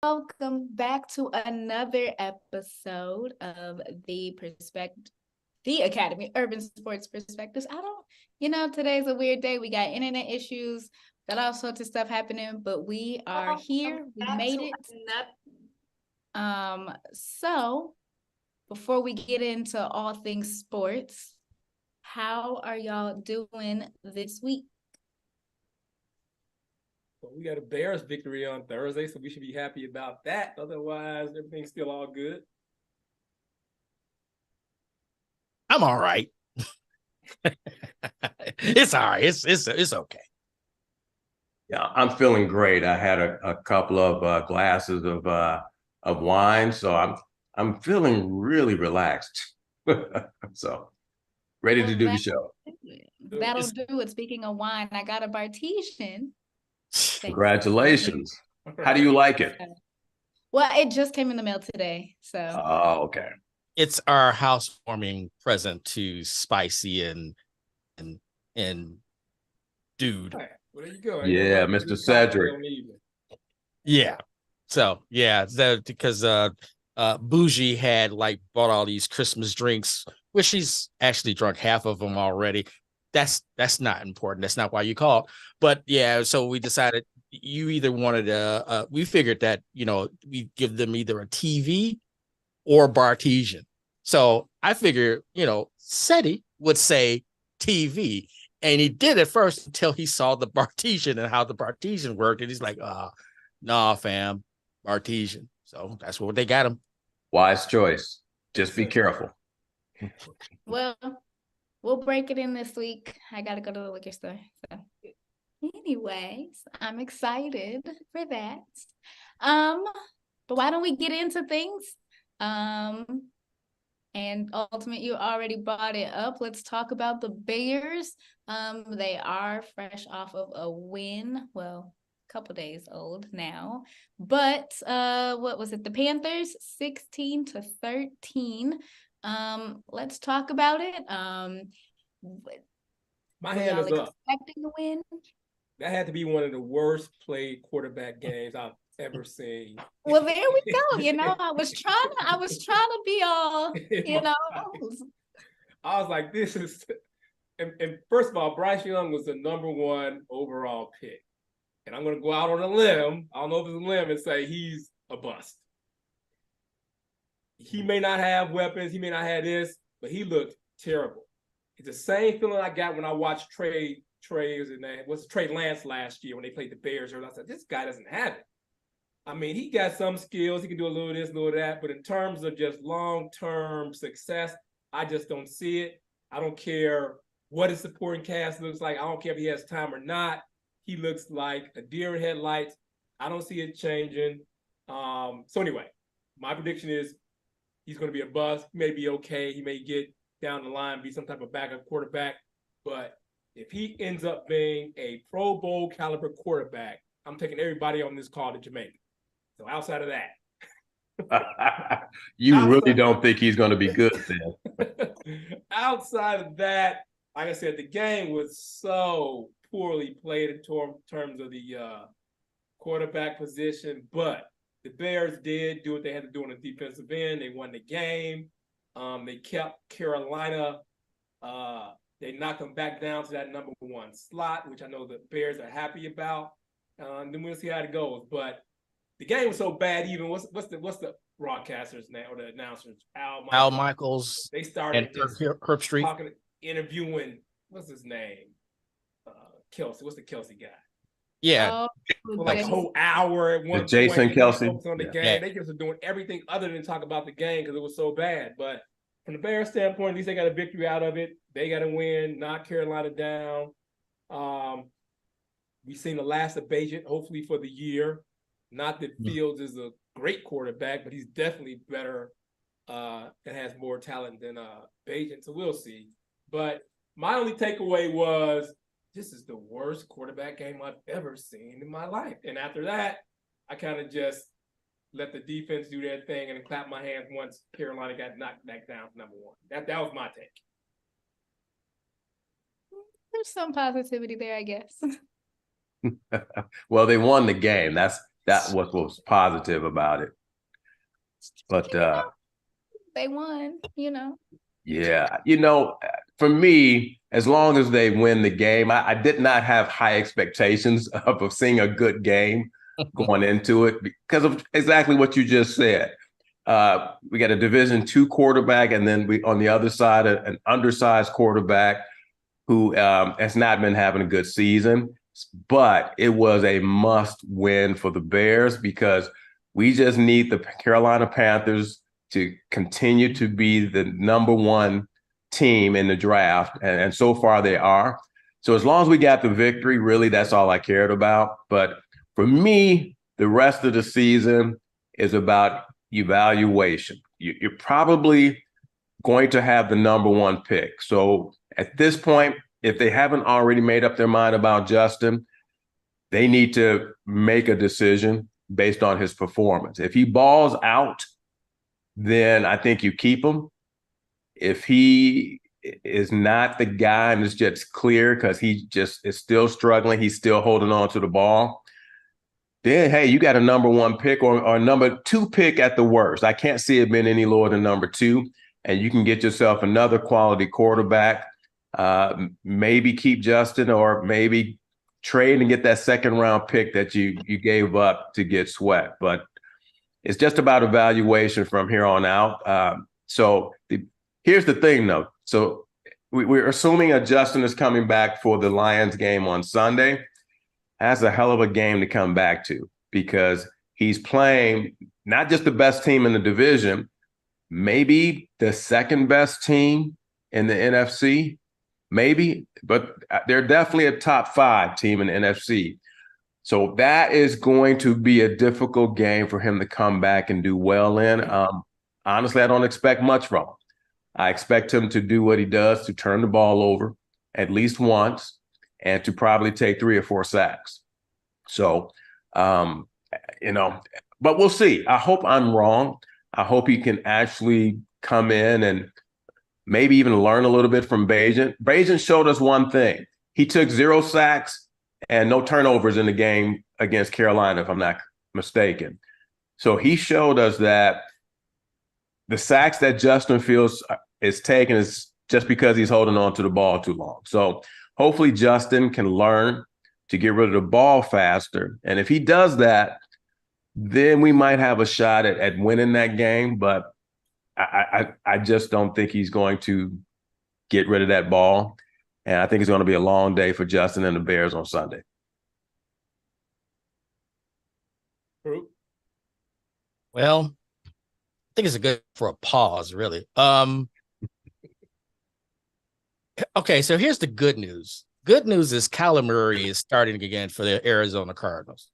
Welcome back to another episode of the Academy Urban Sports Perspectives. Today's a weird day. We got internet issues, got all sorts of stuff happening, but we are here. We made it. So before we get into all things sports, how are y'all doing this week? Well, we got a Bears victory on Thursday, so we should be happy about that. Otherwise, everything's still all good. I'm all right. It's all right. It's okay. Yeah, I'm feeling great. I had a couple of glasses of wine, so I'm feeling really relaxed. So ready to do the show. That'll do it. Speaking of wine, I got a Bartesian. Congratulations. How do you like it? Well, it just came in the mail today. So oh, okay. It's our housewarming present to Spicy and dude. Right. Well, there you go. Yeah, Mr. Cedric. Yeah. So yeah, because Bougie had bought all these Christmas drinks, which she's actually drunk half of them already. That's not important. That's not why you called. But yeah, so we decided you either wanted we figured that, we give them either a TV or Bartesian. So I figured, SETI would say TV. And he did at first until he saw the Bartesian and how the Bartesian worked. And he's like, nah, fam, Bartesian. So that's what they got him. Wise choice. Just be careful. Well, we'll break it in this week. I got to go to the liquor store. So anyways, I'm excited for that. But why don't we get into things? And Ultimate, you already brought it up. Let's talk about the Bears. They are fresh off of a win. Well, a couple days old now. But what was it? The Panthers, 16-13. Let's talk about it. My hand is up. Expecting to win? That had to be one of the worst played quarterback games I've ever seen. Well, there we go. I was trying to be all, I was like, this is, and first of all, Bryce Young was the #1 overall pick. And I'm going to go out on a limb. I don't know if it's a limb and say he's a bust. He may not have weapons. He may not have this, but he looked terrible. It's the same feeling I got when I watched Trey Lance last year when they played the Bears. I said, this guy doesn't have it. I mean, he got some skills. He can do a little of this, a little of that. But in terms of just long-term success, I just don't see it. I don't care what his supporting cast looks like. I don't care if he has time or not. He looks like a deer in headlights. I don't see it changing. So anyway, my prediction is he's going to be a bust. He may be okay. He may get down the line, be some type of backup quarterback. But if he ends up being a Pro Bowl caliber quarterback, I'm taking everybody on this call to Jamaica. So outside of that. Really don't think he's going to be good then. Outside of that, like I said, the game was so poorly played in terms of the quarterback position, but the Bears did do what they had to do on the defensive end. They won the game. They kept Carolina. They knocked them back down to that #1 slot, which I know the Bears are happy about. Then we'll see how it goes. But the game was so bad. Even what's the broadcaster's name or the announcers? Al Michaels. They started Herb Street interviewing. What's his name? Kelsey. What's the Kelsey guy? Yeah, like a whole hour at one. Jason Kelsey on the game. Yeah. They just were doing everything other than talk about the game because it was so bad. But from the Bears standpoint, at least they got a victory out of it. They got to win, knock Carolina down. We've seen the last of Bagent, hopefully for the year. Not that Fields is a great quarterback, but he's definitely better and has more talent than Bagent. So we'll see. But my only takeaway was this is the worst quarterback game I've ever seen in my life. And after that, I kind of just let the defense do their thing and clap my hands once Carolina got knocked back down to #1. That was my take. There's some positivity there, I guess. Well, they won the game. That's That was what was positive about it. But they won, yeah, for me, as long as they win the game, I did not have high expectations of seeing a good game going into it because of exactly what you just said. We got a Division II quarterback, and then we on the other side an undersized quarterback who has not been having a good season. But it was a must win for the Bears because we just need the Carolina Panthers to continue to be the number one team in the draft. And so far they are. So as long as we got the victory, really, that's all I cared about. But for me, the rest of the season is about evaluation. You're probably going to have the number one pick. So at this point, if they haven't already made up their mind about Justin, they need to make a decision based on his performance. If he balls out, then I think you keep him. If he is not the guy and it's just clear because he just is still struggling, he's still holding on to the ball, then, hey, you got a number one pick or number two pick at the worst. I can't see it being any lower than number two. And you can get yourself another quality quarterback. Maybe keep Justin or maybe trade and get that second round pick that you gave up to get Sweat. But it's just about evaluation from here on out. Here's the thing, though. So we're assuming that Justin is coming back for the Lions game on Sunday. That's a hell of a game to come back to because he's playing not just the best team in the division, maybe the second best team in the NFC, maybe, but they're definitely a top 5 team in the NFC. So that is going to be a difficult game for him to come back and do well in. Honestly, I don't expect much from him. I expect him to do what he does, to turn the ball over at least once and to probably take 3 or 4 sacks. So, but we'll see. I hope I'm wrong. I hope he can actually come in and maybe even learn a little bit from Bajan. Bajan showed us one thing. He took 0 sacks and no turnovers in the game against Carolina, if I'm not mistaken. So he showed us that the sacks that Justin Fields is taking is just because he's holding on to the ball too long. So hopefully Justin can learn to get rid of the ball faster. And if he does that, then we might have a shot at winning that game. But I just don't think he's going to get rid of that ball. And I think it's going to be a long day for Justin and the Bears on Sunday. Well, I think it's a good for a pause, really. Okay, so here's the good news. Good news is Kyler Murray is starting again for the Arizona Cardinals.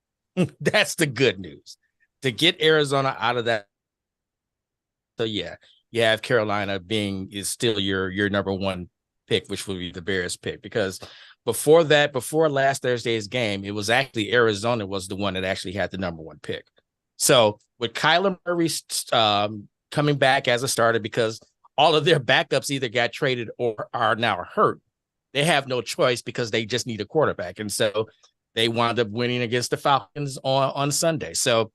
That's the good news. To get Arizona out of that. So yeah, you have Carolina is still your number one pick, which will be the Bears pick, because before last Thursday's game, it was actually Arizona was the one that actually had the number one pick. So with Kyler Murray coming back as a starter, because all of their backups either got traded or are now hurt, they have no choice because they just need a quarterback. And so they wound up winning against the Falcons on Sunday. So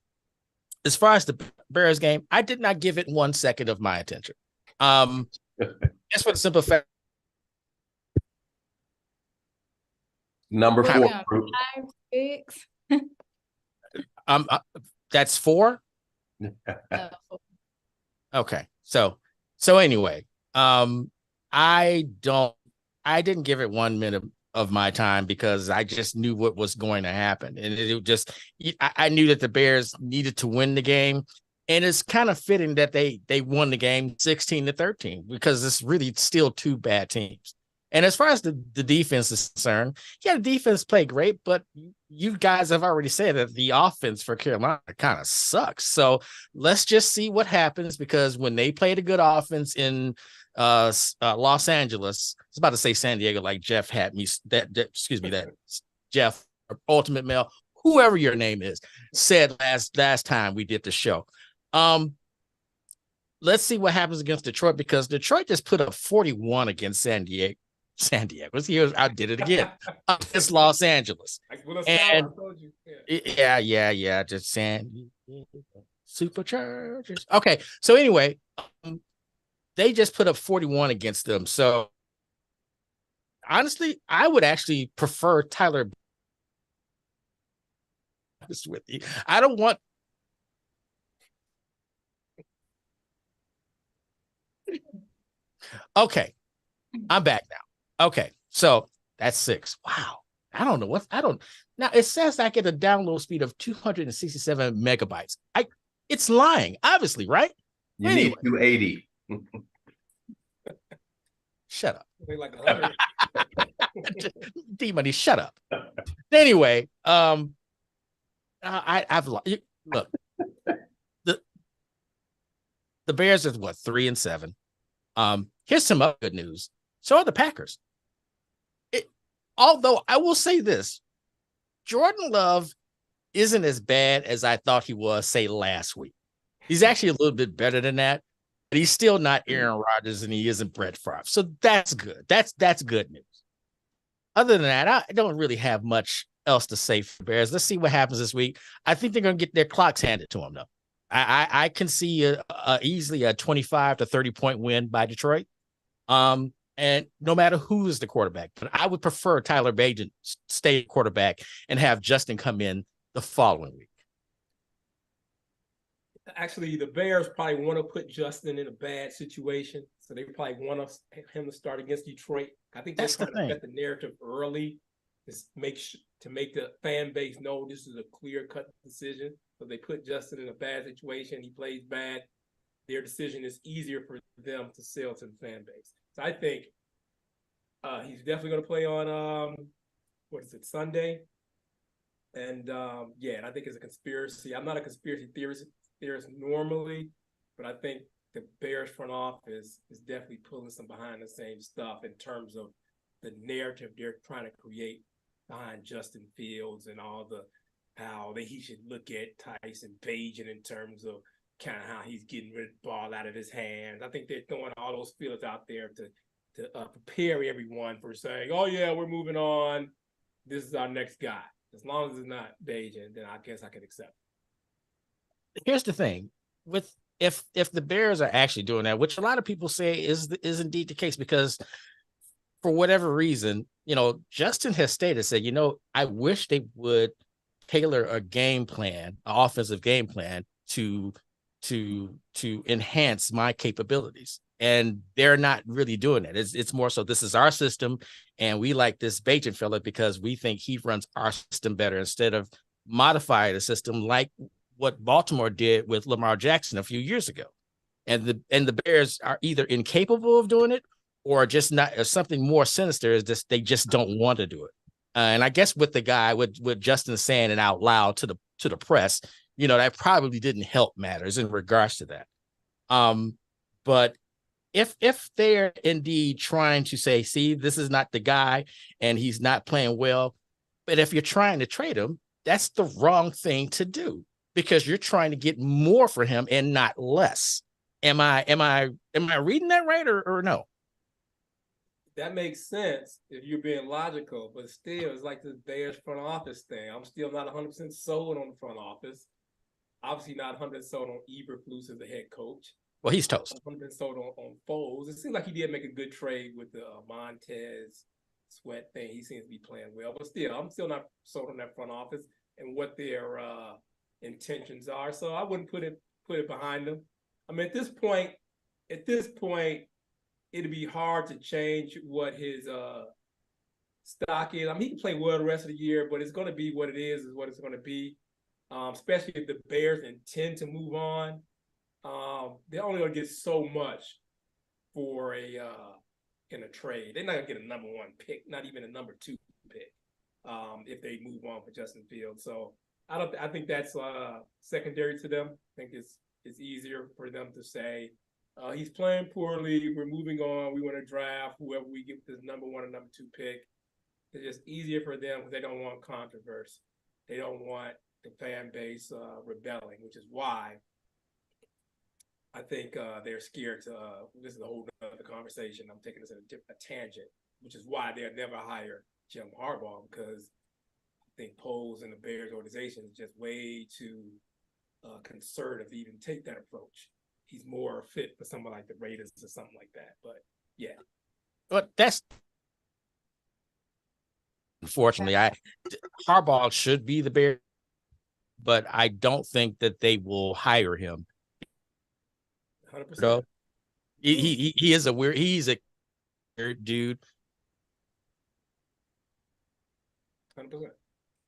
as far as the Bears game, I did not give it 1 second of my attention. Just for the simple fact. Number 4. 5, 6. That's 4. Okay. So anyway, I didn't give it 1 minute of my time because I just knew what was going to happen. And I knew that the Bears needed to win the game. And it's kind of fitting that they won the game 16-13 because it's really still 2 bad teams. And as far as the defense is concerned, yeah, the defense played great, but you guys have already said that the offense for Carolina kind of sucks. So let's just see what happens, because when they played a good offense in Los Angeles, I was about to say San Diego, like Jeff had me that Jeff, Ultimate Male, whoever your name is, said last time we did the show. Let's see what happens against Detroit, because Detroit just put up 41 against San Diego. San Diego. I did it again. It's Los Angeles. And I told you. yeah. Just San Diego Superchargers. Okay. So anyway, they just put up 41 against them. So honestly, I would actually prefer Tyler with you. I don't want. Okay, I'm back now. Okay, so that's 6. Wow. I don't now it says I get a download speed of 267 megabytes. It's lying, obviously, right? You Anyway, need 280. shut up. Like 100. D-Money, shut up. Anyway, I've look the the Bears are what 3-7. Here's some other good news. So are the Packers. Although I will say this, Jordan Love isn't as bad as I thought he was, say, last week. He's actually a little bit better than that, but he's still not Aaron Rodgers and he isn't Brett Favre. So that's good. That's good news. Other than that, I don't really have much else to say for Bears. Let's see what happens this week. I think they're going to get their clocks handed to them, though. I can see easily a 25 to 30 point win by Detroit. And no matter who is the quarterback, but I would prefer Tyler Bajan stay quarterback and have Justin come in the following week. Actually, the Bears probably want to put Justin in a bad situation, so they probably want him to start against Detroit. I think they're trying to set the narrative early to make the fan base know this is a clear-cut decision. So they put Justin in a bad situation. He plays bad. Their decision is easier for them to sell to the fan base. So I think he's definitely going to play on Sunday. And and I think it's a conspiracy. I'm not a conspiracy theorist normally, but I think the Bears front office is definitely pulling some behind the same stuff in terms of the narrative they're trying to create behind Justin Fields and how he should look at Tyson Bagent in terms of kind of how he's getting rid of the ball out of his hands. I think they're throwing all those feelers out there to prepare everyone for saying, oh yeah, we're moving on. This is our next guy. As long as it's not Bagent, then I guess I can accept it. Here's the thing with if the Bears are actually doing that, which a lot of people say is indeed the case, because for whatever reason, Justin has said, I wish they would tailor a game plan, an offensive game plan to enhance my capabilities. And they're not really doing it. It's more so this is our system, and we like this Bagent fella because we think he runs our system better, instead of modify the system like what Baltimore did with Lamar Jackson a few years ago. And the Bears are either incapable of doing it or just not, or something more sinister is this, they just don't want to do it. And I guess with the guy, with Justin saying it out loud to the press, that probably didn't help matters in regards to that. But if they're indeed trying to say, see, this is not the guy and he's not playing well, but if you're trying to trade him, that's the wrong thing to do, because you're trying to get more for him and not less. Am I reading that right or no? That makes sense if you're being logical, but still, it's like this Bears front office thing. I'm still not 100% sold on the front office. Obviously not 100% sold on Eberflus as the head coach. Well, he's toast. 100% sold on Foles. It seems like he did make a good trade with the Montez Sweat thing. He seems to be playing well, but still, I'm still not sold on that front office and what their intentions are. So I wouldn't put it behind them. I mean, at this point, it'd be hard to change what his stock is. I mean, he can play well the rest of the year, but it's going to be what it is what it's going to be. Especially if the Bears intend to move on. They're only going to get so much for in a trade. They're not going to get a number 1 pick, not even a number 2 pick, if they move on for Justin Fields. So I think that's secondary to them. I think it's easier for them to say, he's playing poorly, we're moving on, we want to draft whoever we get this number 1 or number 2 pick. It's just easier for them because they don't want controversy. They don't want the fan base rebelling, which is why I think they're scared to. This is a whole other conversation. I'm taking this at a tangent. which is why they'll never hire Jim Harbaugh, because I think Poles and the Bears organization is just way too conservative to even take that approach. He's more fit for someone like the Raiders or something like that. But yeah. But that's unfortunately, Harbaugh should be the Bears, but I don't think that they will hire him. 100%. He is a weird. He's a weird dude. 100%.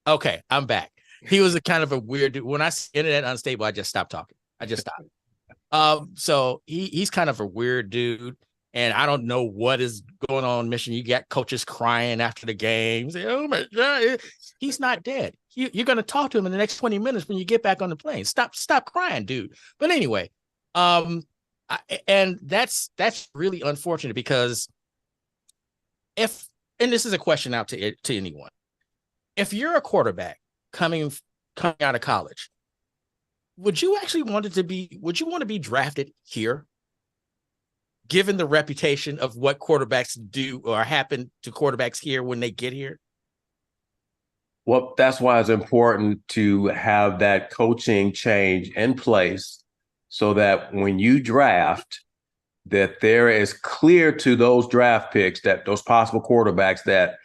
Okay, I'm back. He was a kind of a weird dude. When I see internet unstable, I just stopped talking. I just stopped. So he's kind of a weird dude, and I don't know what is going on in Michigan. You got coaches crying after the games. Oh my God, he's not dead. You're going to talk to him in the next 20 minutes when you get back on the plane. Stop crying, dude. But anyway, and that's really unfortunate because and this is a question out to anyone. If you're a quarterback coming out of college, would you want to be drafted here? Given the reputation of what quarterbacks do or happen to quarterbacks here when they get here? Well, that's why it's important to have that coaching change in place so that when you draft, that there is clear to those draft picks, that those possible quarterbacks, that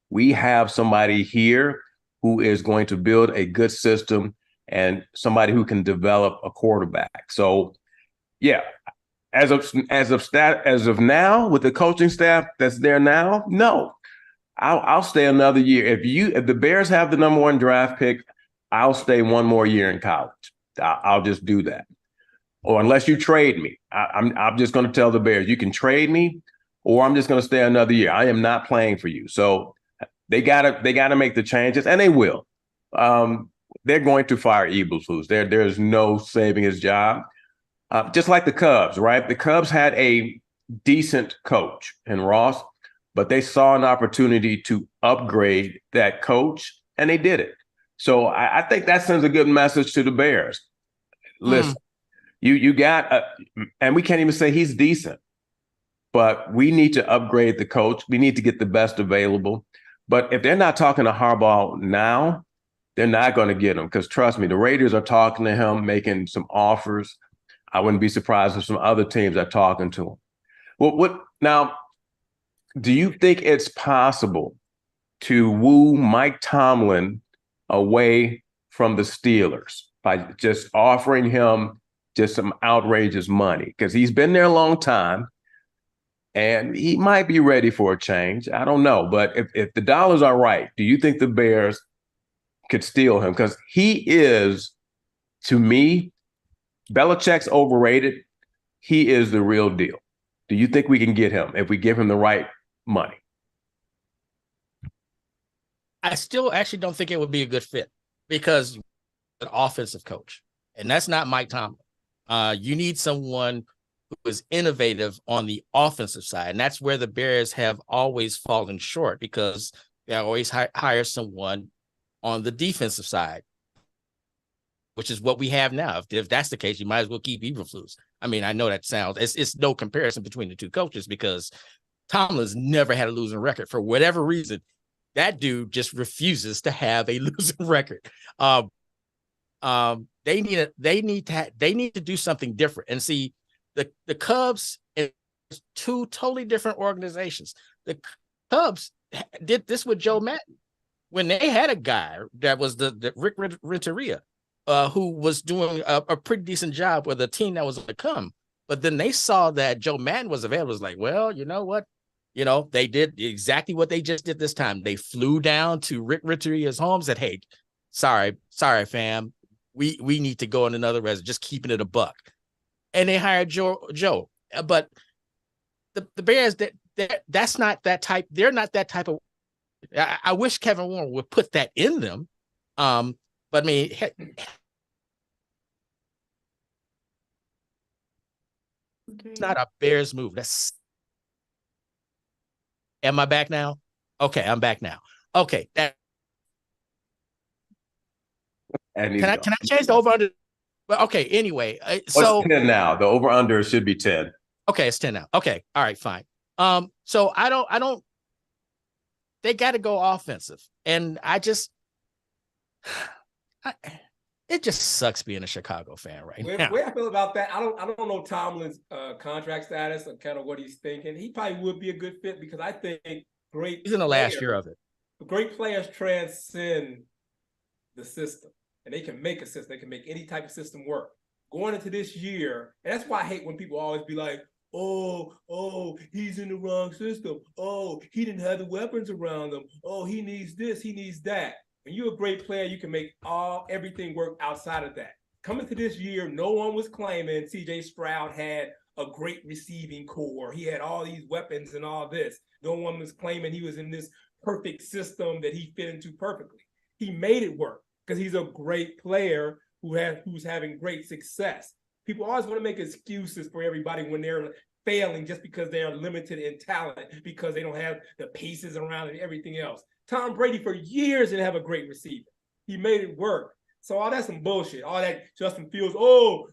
we have somebody here who is going to build a good system and somebody who can develop a quarterback. So, yeah, as of now, with the coaching staff that's there now, no, I'll stay another year. If the Bears have the number 1 draft pick, I'll stay one more year in college. I'll just do that. Or unless you trade me, I'm just going to tell the Bears, you can trade me, or I'm just going to stay another year. I am not playing for you. So they gotta make the changes, and they will. They're going to fire Eberflus. There's no saving his job. Just like the Cubs, right? The Cubs had a decent coach in Ross, but they saw an opportunity to upgrade that coach, and they did it. So I think that sends a good message to the Bears. Listen, you got, and we can't even say he's decent, but we need to upgrade the coach. We need to get the best available. But if they're not talking to Harbaugh now, they're not going to get him, because trust me, the Raiders are talking to him, making some offers. I wouldn't be surprised if some other teams are talking to him. Well, now, do you think it's possible to woo Mike Tomlin away from the Steelers by just offering him just some outrageous money? Because he's been there a long time and he might be ready for a change. I don't know. But if the dollars are right, do you think the Bears could steal him? Because he is, to me, Belichick's overrated. He is the real deal. Do you think we can get him if we give him the right money? I still actually don't think it would be a good fit because an offensive coach, and that's not Mike Tomlin. You need someone who is innovative on the offensive side, and that's where the Bears have always fallen short because they always hire someone on the defensive side, which is what we have now. If that's the case, you might as well keep Eberflus. I mean, I know that sounds, it's no comparison between the two coaches because Tomlin's never had a losing record for whatever reason. That dude just refuses to have a losing record. They need to do something different. And see, the Cubs and two totally different organizations. The Cubs did this with Joe Madden when they had a guy that was the Rick Renteria, who was doing a pretty decent job with a team that was to come. But then they saw that Joe Madden was available. It was like, well, you know what? They did exactly what they just did this time. They flew down to Rick Renteria's home and said, hey, sorry, fam. We need to go in another resident, just keeping it a buck. And they hired Joe. But the Bears, that's not that type. They're not that type of. I wish Kevin Warren would put that in them. But I mean, it's not a Bears move. Am I back now? Okay, I'm back now. Okay, can I change the over under? Well, okay. Anyway, so it's 10 now. The over under should be 10. Okay, it's 10 now. Okay, all right, fine. So I don't they got to go offensive. And it just sucks being a Chicago fan right now. The way I feel about that, I don't know Tomlin's contract status or kind of what he's thinking. He probably would be a good fit because I think he's in the last year of it. Great players transcend the system, and they can make a system. They can make any type of system work. Going into this year, and that's why I hate when people always be like, oh, he's in the wrong system. Oh, he didn't have the weapons around him. Oh, he needs this, he needs that. When you're a great player, you can make everything work outside of that. Coming to this year, no one was claiming CJ Stroud had a great receiving core. He had all these weapons and all this. No one was claiming he was in this perfect system that he fit into perfectly. He made it work because he's a great player who's having great success. People always want to make excuses for everybody when they're failing just because they are limited in talent, because they don't have the pieces around and everything else. Tom Brady for years didn't have a great receiver. He made it work. So all that's some bullshit. All that Justin Fields,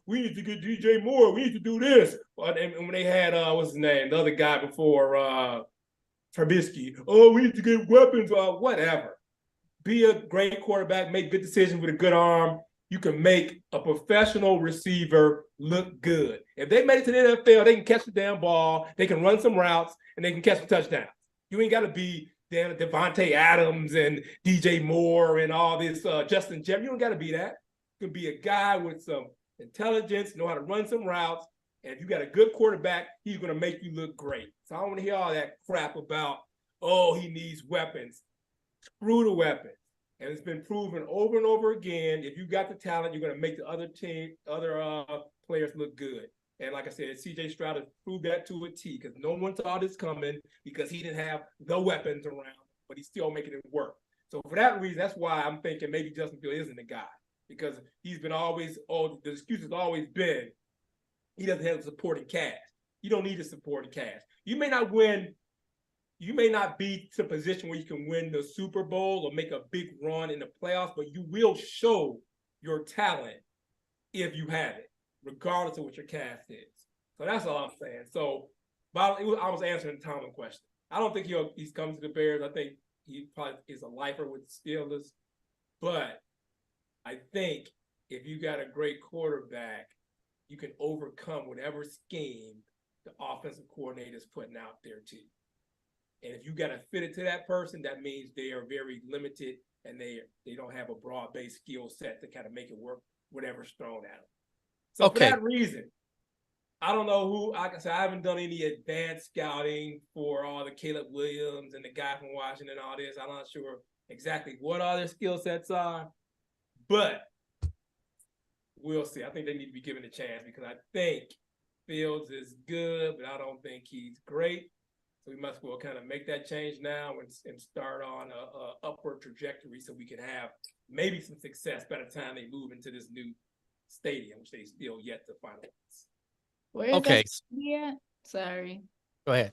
we need to get DJ Moore. We need to do this. And when they had, what's his name? The other guy before Trubisky. We need to get weapons, whatever. Be a great quarterback, make good decisions with a good arm. You can make a professional receiver look good. If they made it to the NFL, they can catch the damn ball, they can run some routes, and they can catch some touchdowns. You ain't got to be Devontae Adams and DJ Moore and all this Justin Jefferson. You don't got to be that. You can be a guy with some intelligence, know how to run some routes, and if you got a good quarterback, he's going to make you look great. So I don't want to hear all that crap about, he needs weapons. Screw the weapons. And it's been proven over and over again, if you got the talent, you're going to make the other players look good. And like I said, CJ Stroud has proved that to a T, because no one saw this coming because he didn't have the weapons around, but he's still making it work. So for that reason, that's why I'm thinking maybe Justin Fields isn't the guy, because he's been the excuse has always been he doesn't have the supporting cast. You don't need a supporting cast. You may not win. You may not be to a position where you can win the Super Bowl or make a big run in the playoffs, but you will show your talent if you have it, regardless of what your cast is. So that's all I'm saying. So I was answering the Tomlin question. I don't think he's coming to the Bears. I think he probably is a lifer with the Steelers. But I think if you got a great quarterback, you can overcome whatever scheme the offensive coordinator is putting out there to you. And if you got to fit it to that person, that means they are very limited and they don't have a broad-based skill set to kind of make it work, whatever's thrown at them. So for that reason, I don't know who. Like I said, I haven't done any advanced scouting for all the Caleb Williams and the guy from Washington and all this. I'm not sure exactly what all their skill sets are, but we'll see. I think they need to be given a chance because I think Fields is good, but I don't think he's great. So we must well kind of make that change now and start on a upward trajectory so we can have maybe some success by the time they move into this new stadium, which they still yet to finalize. Where is that supposed to be at? Sorry. Go ahead.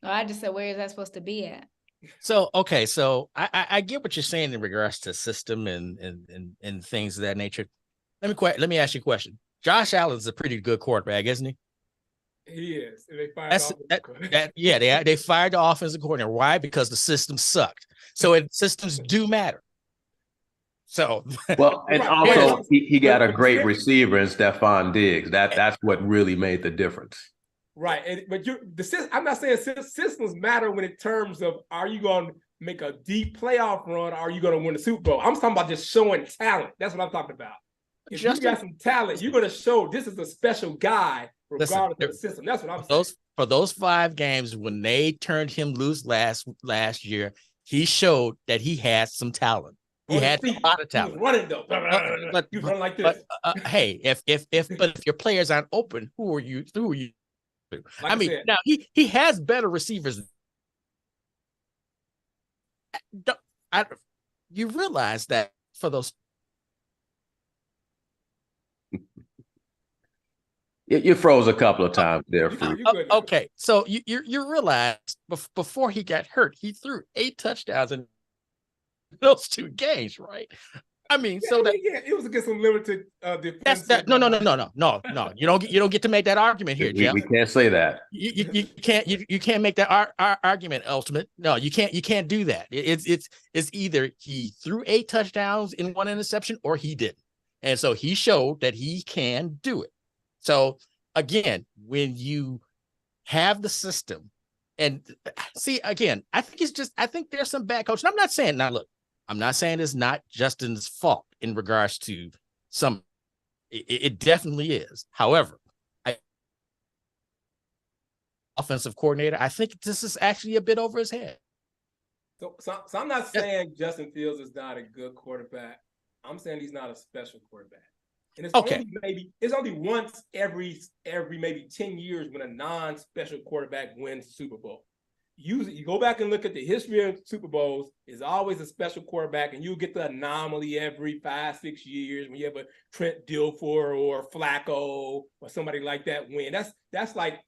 No, I just said, where is that supposed to be at? So I get what you're saying in regards to system and things of that nature. Let me ask you a question. Josh Allen's a pretty good quarterback, isn't he? He is. And they fired they fired the offensive coordinator. Why? Because the system sucked. So systems do matter. So well, and also he got a great receiver in Stephon Diggs. That's what really made the difference. Right. I'm not saying systems matter when in terms of are you going to make a deep playoff run or are you going to win the Super Bowl? I'm talking about just showing talent. That's what I'm talking about. If you got some talent, you're going to show this is a special guy regardless of the system. That's what I'm saying. For those 5 games when they turned him loose last year, he showed that he had some talent. He had a lot of talent. He was running though. He was running like this. Hey, if your players aren't open, who are you? Like now he has better receivers. You realize that for those. You froze a couple of times there. Okay, so you realize before he got hurt, he threw 8 touchdowns in those 2 games, right? I mean, Yeah, so that it was against some limited that's defensive. that. No. You don't get to make that argument here, Jeff. We can't say that. You can't make that argument. Ultimate. No, you can't do that. It's either he threw 8 touchdowns in 1 interception or he didn't, and so he showed that he can do it. So again, when you have the system, and see again, I think there's some bad coaching. I'm not saying now. Look, I'm not saying it's not Justin's fault in regards to some. It definitely is. However, offensive coordinator, I think this is actually a bit over his head. So I'm not saying Justin Fields is not a good quarterback. I'm saying he's not a special quarterback. And it's only once every maybe 10 years when a non-special quarterback wins Super Bowl. You go back and look at the history of Super Bowls, is always a special quarterback, and you get the anomaly every 5-6 years when you have a Trent Dilfer or Flacco or somebody like that win. That's like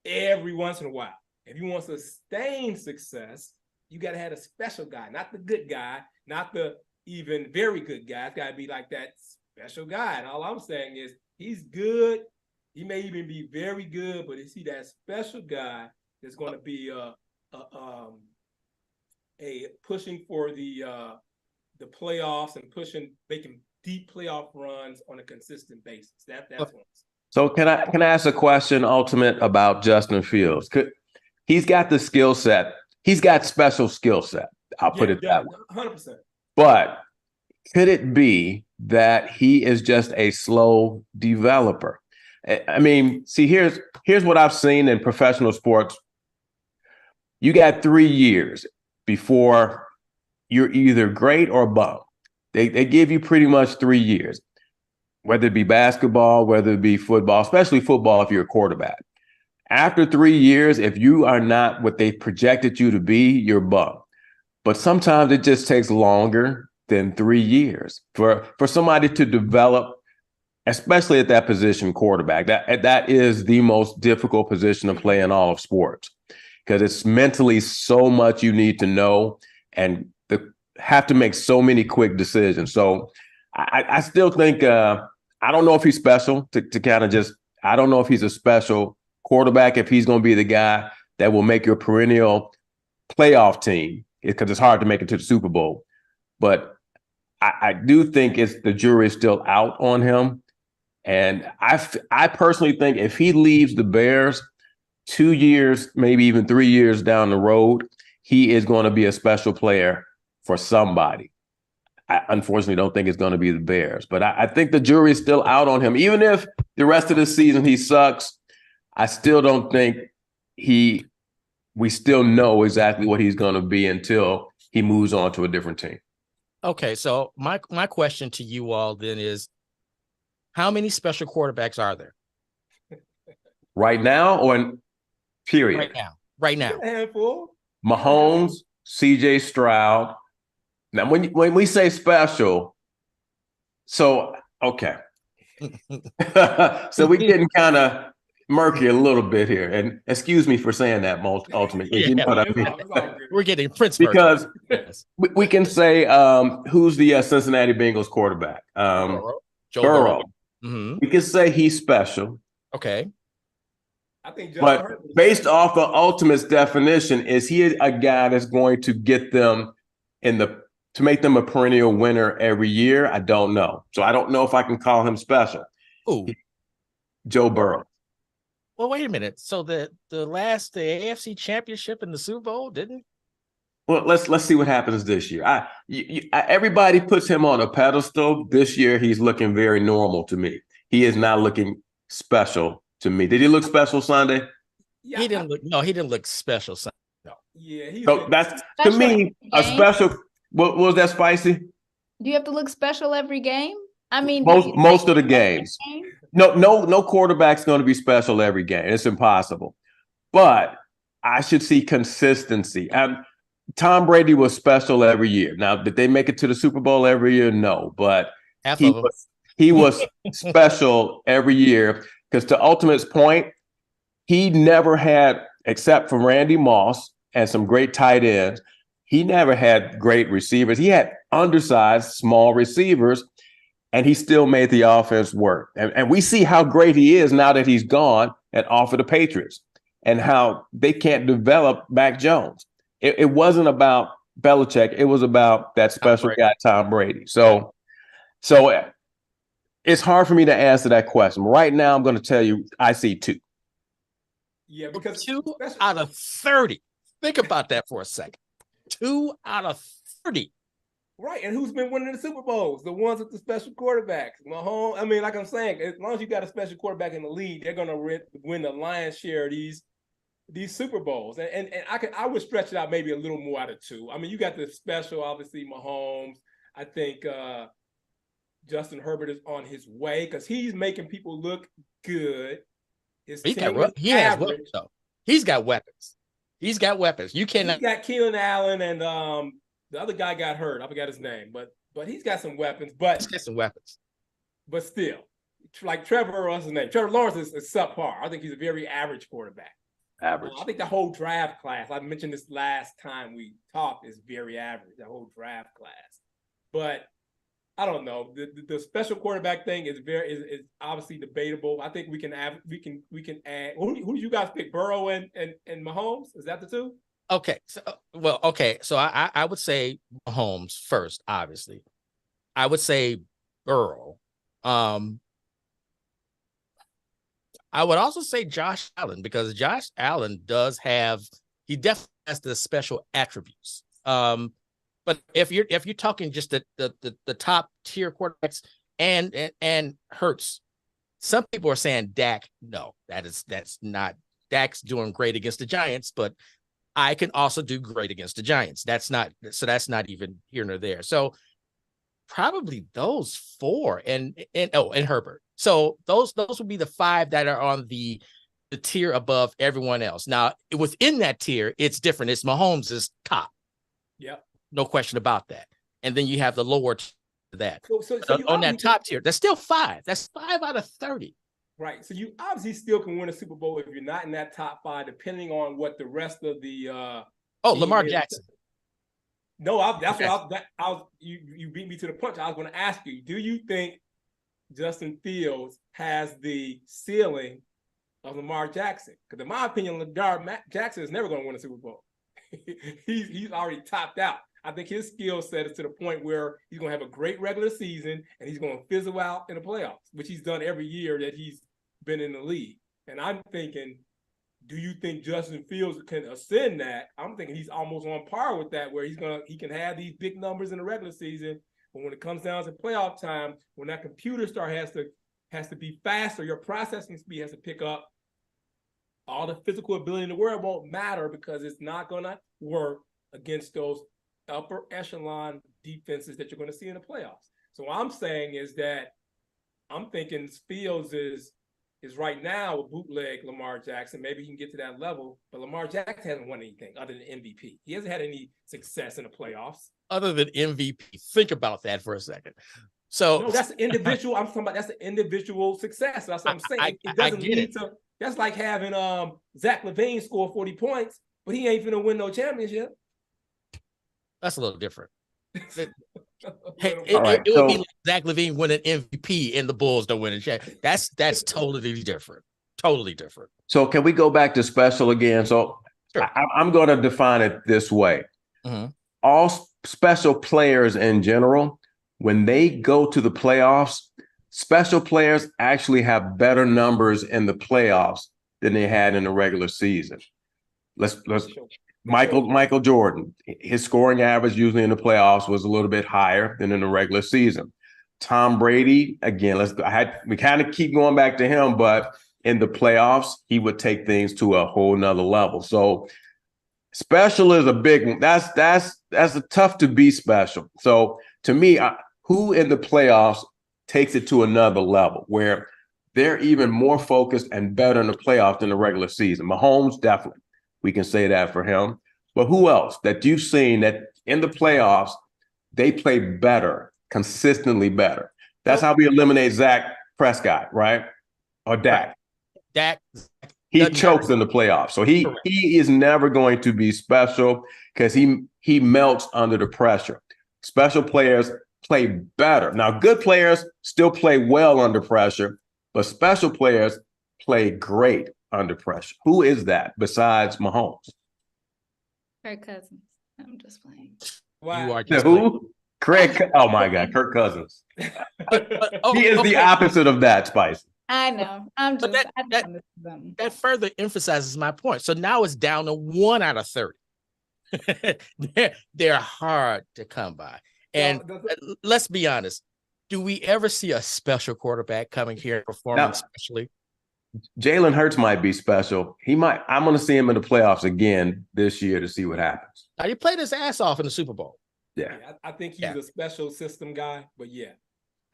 every once in a while. If you want sustained success, you got to have a special guy, not the good guy, not the even very good guy. It's got to be like that special guy. And all I'm saying is he's good. He may even be very good, but is he that special guy that's going to be a pushing for the playoffs and making deep playoff runs on a consistent basis? That's what. So can I ask a question, Ultimate, about Justin Fields? He's got the skill set. He's got special skill set. I'll put it that way. 100%. But could it be that he is just a slow developer? I mean, see, here's what I've seen in professional sports. You got 3 years before you're either great or bum. They give you pretty much 3 years, whether it be basketball, whether it be football, especially football if you're a quarterback. After 3 years, if you are not what they projected you to be, you're bum. But sometimes it just takes longer than 3 years for somebody to develop, especially at that position, quarterback. That is the most difficult position to play in all of sports, because it's mentally so much you need to know and have to make so many quick decisions. So I still think I don't know if he's special to kind of just, I don't know if he's a special quarterback, if he's going to be the guy that will make your perennial playoff team, because it's hard to make it to the Super Bowl. But I do think the jury is still out on him. And I personally think if he leaves the Bears 2 years, maybe even 3 years down the road, he is going to be a special player for somebody. I unfortunately don't think it's going to be the Bears, but I think the jury is still out on him. Even if the rest of the season he sucks, I still don't think we still know exactly what he's going to be until he moves on to a different team. Okay, so my question to you all then is, how many special quarterbacks are there? Right now or in period? Right now. A handful. Mahomes, CJ Stroud. Now, when we say special, so, okay. So we're getting kind of murky a little bit here. And excuse me for saying that, Ultimate. You know what I mean? We're getting Prince because yes. we can say who's the Cincinnati Bengals quarterback? Joe Burrow. Mm-hmm. We can say he's special. Okay. I think but based off of Ultimate's definition, is he a guy that's going to get them to make them a perennial winner every year? I don't know. So I don't know if I can call him special. Ooh. Joe Burrow. Well, wait a minute. So the AFC Championship in the Super Bowl didn't? Well, let's see what happens this year. Everybody puts him on a pedestal. This year, he's looking very normal to me. He is not looking special to me. Did he look special Sunday? Yeah, he didn't look special Sunday. No. Yeah, so that's to me a special. What was that, Spicy? Do you have to look special every game? I mean, most of the games. No quarterback's going to be special every game. It's impossible. But I should see consistency. Tom Brady was special every year. Now, did they make it to the Super Bowl every year? No, but he was special every year, because to Ultimate's point, he never had, except for Randy Moss and some great tight ends, he never had great receivers. He had undersized, small receivers, and he still made the offense work. And we see how great he is now that he's gone and off of the Patriots, and how they can't develop Mac Jones. It wasn't about Belichick. It was about that special guy, Tom Brady. So it's hard for me to answer that question. Right now, I'm going to tell you, I see 2. Yeah, because 2 out of 30. Think about that for a second. 2 out of 30. Right, and who's been winning the Super Bowls? The ones with the special quarterbacks. Mahomes. I mean, like I'm saying, as long as you got a special quarterback in the league, they're going to win the lion's share of these Super Bowls. And I would stretch it out maybe a little more out of 2. I mean, you got the special, obviously, Mahomes. I think Justin Herbert is on his way because he's making people look good. His team is average. He's got weapons. He's got weapons. You cannot. He's got Keenan Allen and the other guy got hurt. I forgot his name, but he's got some weapons. But still, like Trevor, what's his name? Trevor Lawrence is subpar. I think he's a very average quarterback. Average. I think the whole draft class, I mentioned this last time we talked, is very average. The whole draft class, but I don't know. The special quarterback thing is obviously debatable. I think we can add. Who do you guys pick? Burrow and Mahomes? Is that the 2? Okay. So I would say Mahomes first, obviously. I would say Burrow. I would also say Josh Allen, because Josh Allen he definitely has the special attributes. But if you're talking just the top tier quarterbacks and Hurts, some people are saying Dak. No, that's not. Dak's doing great against the Giants, but I can also do great against the Giants. That's not even here nor there. So probably those 4 and Herbert. So those would be the 5 that are on the tier above everyone else. Now within that tier, it's different. It's Mahomes is top. Yep. No question about that. And then you have the lower to that. So on that top tier, that's still 5. That's 5 out of 30. Right. So you obviously still can win a Super Bowl if you're not in that top 5, depending on what the rest of the Lamar Jackson. No, you beat me to the punch. I was going to ask you, do you think Justin Fields has the ceiling of Lamar Jackson? Because in my opinion, Lamar Jackson is never going to win a Super Bowl. he's already topped out. I think his skill set is to the point where he's going to have a great regular season and he's going to fizzle out in the playoffs, which he's done every year that he's been in the league. And I'm thinking, do you think Justin Fields can ascend that? I'm thinking he's almost on par with that, where he can have these big numbers in the regular season, but when it comes down to playoff time, when that computer has to be faster, your processing speed has to pick up. All the physical ability in the world won't matter because it's not going to work against those upper echelon defenses that you're going to see in the playoffs. So what I'm saying is that I'm thinking Fields is right now a bootleg Lamar Jackson. Maybe he can get to that level, but Lamar Jackson hasn't won anything other than MVP. He hasn't had any success in the playoffs. Other than MVP. Think about that for a second. So no, that's individual. I'm talking about that's an individual success. That's what I'm saying. It doesn't need to. That's like having Zach LaVine score 40 points, but he ain't finna win no championship. That's a little different. It would be like Zach LaVine winning MVP and the Bulls don't win a championship. That's totally different. Totally different. So can we go back to special again? So sure. I'm going to define it this way. Mm-hmm. All special players in general, when they go to the playoffs, special players actually have better numbers in the playoffs than they had in the regular season. Let's Michael Jordan, his scoring average usually in the playoffs was a little bit higher than in the regular season. Tom Brady, again, we kind of keep going back to him, but in the playoffs, he would take things to a whole nother level. So special is a big one. That's a tough to be special. So to me, who in the playoffs takes it to another level where they're even more focused and better in the playoffs than the regular season? Mahomes, definitely. We can say that for him. But who else that you've seen that in the playoffs, they play better, consistently better? That's how we eliminate Zach Prescott, right? Or Dak. He chokes in the playoffs. So he is never going to be special because he melts under the pressure. special players play better. Now, good players still play well under pressure, but special players play great under pressure. Who is that besides Mahomes? Kirk Cousins. I'm just playing. Wow. You are just Who? Craig. Oh my God, Kirk Cousins. oh, He is the okay. opposite of that, Spice. I know. I'm But just. that further emphasizes my point. So now it's down to 1 out of 30. they're hard to come by. And let's be honest, do we ever see a special quarterback coming here and performing specially? Jalen Hurts might be special. He might. I'm going to see him in the playoffs again this year to see what happens. Now, he played his ass off in the Super Bowl. Yeah, I think he's a special system guy, but yeah,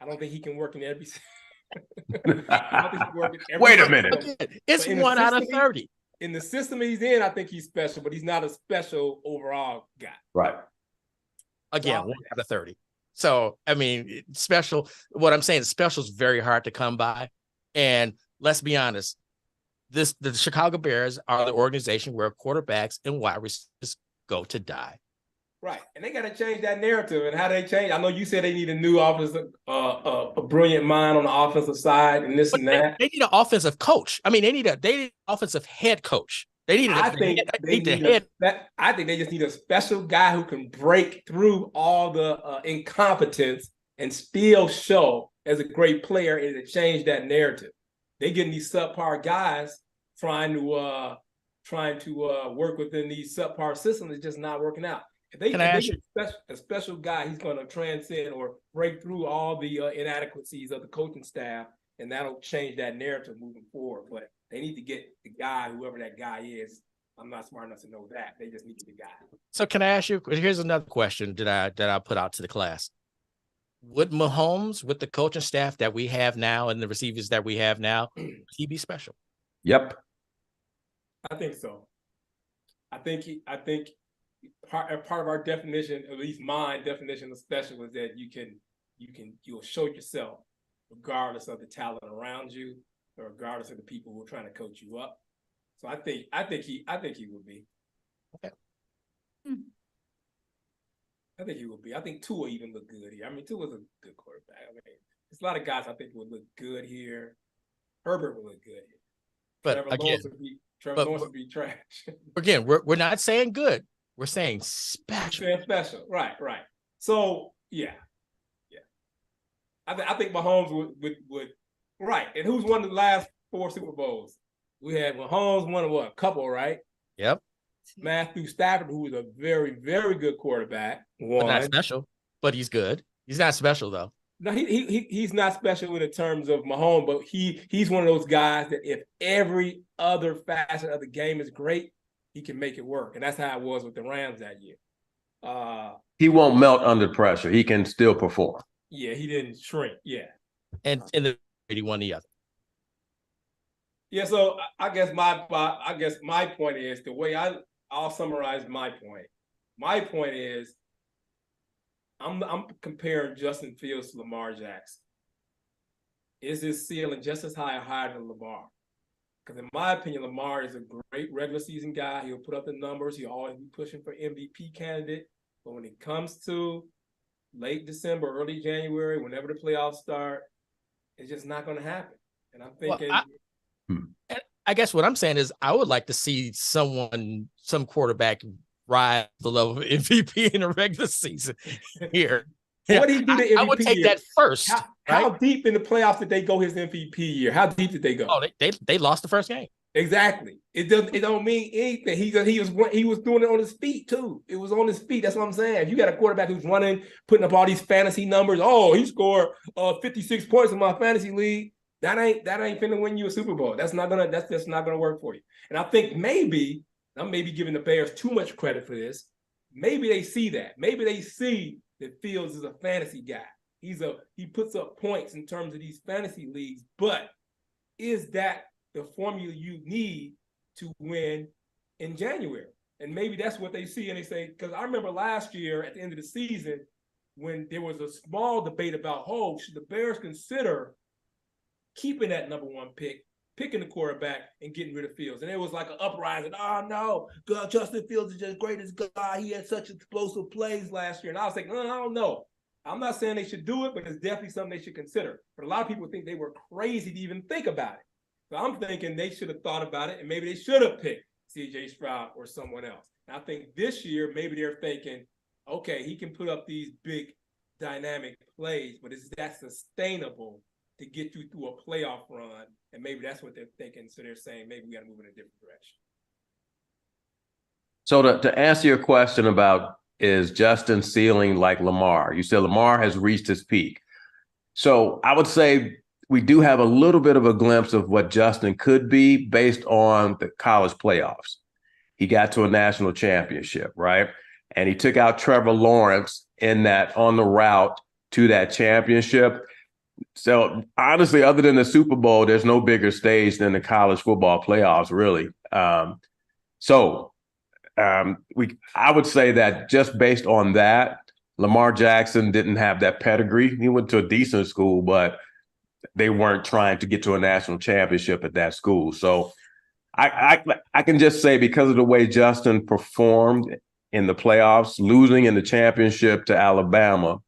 I don't think he can work in every. I don't think he can work in every. Wait a minute. Again, it's 1 out of 30. In the system he's in, I think he's special, but he's not a special overall guy. Right. Again, 1 out of 30. So, I mean, special. What I'm saying is special is very hard to come by. And let's be honest, the Chicago Bears are the organization where quarterbacks and wide receivers go to die. Right. And they got to change that narrative. And how they change, I know you said they need a new offensive, a brilliant mind on the offensive side and this and that. They need an offensive coach. I mean, they need an offensive head coach. They need I think they just need a special guy who can break through all the incompetence and still show as a great player and to change that narrative. They getting these subpar guys trying to work within these subpar systems. It's just not working out. If they get a special guy, he's going to transcend or break through all the inadequacies of the coaching staff, and that'll change that narrative moving forward. But they need to get the guy, whoever that guy is. I'm not smart enough to know that. They just need to be the guy. So can I ask you, here's another question that I put out to the class. Would Mahomes, with the coaching staff that we have now and the receivers that we have now, would he be special? Yep. I think so. I think part of our definition, at least my definition of special, is that you'll show yourself regardless of the talent around you or regardless of the people who are trying to coach you up. So I think he would be. Okay. I think he would be. I think Tua even look good here. I mean, Tua's a good quarterback. I mean, there's a lot of guys I think would look good here. Herbert would look good here. But Trevor Lawrence would be trash. Again, we're not saying good. We're saying special. We're saying special. Right. So yeah. I think Mahomes would right. And who's won the last 4 Super Bowls? We had Mahomes won a couple, right? Yep. Matthew Stafford, who was a very, very good quarterback, won. But not special, but he's good. He's not special though. No, he's not special in the terms of Mahomes, but he's one of those guys that if every other facet of the game is great, he can make it work. And that's how it was with the Rams that year. He won't melt under pressure. He can still perform. Yeah, he didn't shrink. Yeah. And he won the other. Yeah, so I guess my point is the way I'll summarize my point. My point is I'm comparing Justin Fields to Lamar Jackson. Is his ceiling just as high or higher than Lamar? Because in my opinion, Lamar is a great regular season guy. He'll put up the numbers. He'll always be pushing for MVP candidate. But when it comes to late December, early January, whenever the playoffs start, it's just not going to happen. And I'm thinking. I guess what I'm saying is I would like to see some quarterback rise to the level of MVP in the regular season here. What did he do to MVP? I would take that first. How deep in the playoffs did they go his MVP year? How deep did they go? Oh, they lost the first game. Exactly. It don't mean anything. He was doing it on his feet too. It was on his feet. That's what I'm saying. If you got a quarterback who's running, putting up all these fantasy numbers, he scored 56 points in my fantasy league. That ain't finna win you a Super Bowl. That's just not gonna work for you. And I think I'm maybe giving the Bears too much credit for this. Maybe they see that. Maybe they see that Fields is a fantasy guy. He puts up points in terms of these fantasy leagues, but is that the formula you need to win in January? And maybe that's what they see, and they say, because I remember last year at the end of the season when there was a small debate about, should the Bears consider keeping that number 1 pick picking the quarterback and getting rid of Fields. And it was like an uprising. Oh, no, God, Justin Fields is just greatest guy. He had such explosive plays last year. And I was like, no, I don't know. I'm not saying they should do it, but it's definitely something they should consider. But a lot of people think they were crazy to even think about it. So I'm thinking they should have thought about it, and maybe they should have picked C.J. Stroud or someone else. And I think this year, maybe they're thinking, okay, he can put up these big dynamic plays, but is that sustainable to get you through a playoff run? And maybe that's what they're thinking. So they're saying maybe we got to move in a different direction. So to answer your question about is Justin ceiling like Lamar, you said Lamar has reached his peak. So I would say we do have a little bit of a glimpse of what Justin could be based on the college playoffs. He got to a national championship, right? And he took out Trevor Lawrence in that on the route to that championship. So honestly, other than the Super Bowl, there's no bigger stage than the college football playoffs, really. I would say that just based on that, Lamar Jackson didn't have that pedigree. He went to a decent school, but they weren't trying to get to a national championship at that school. So I can just say because of the way Justin performed in the playoffs, losing in the championship to Alabama,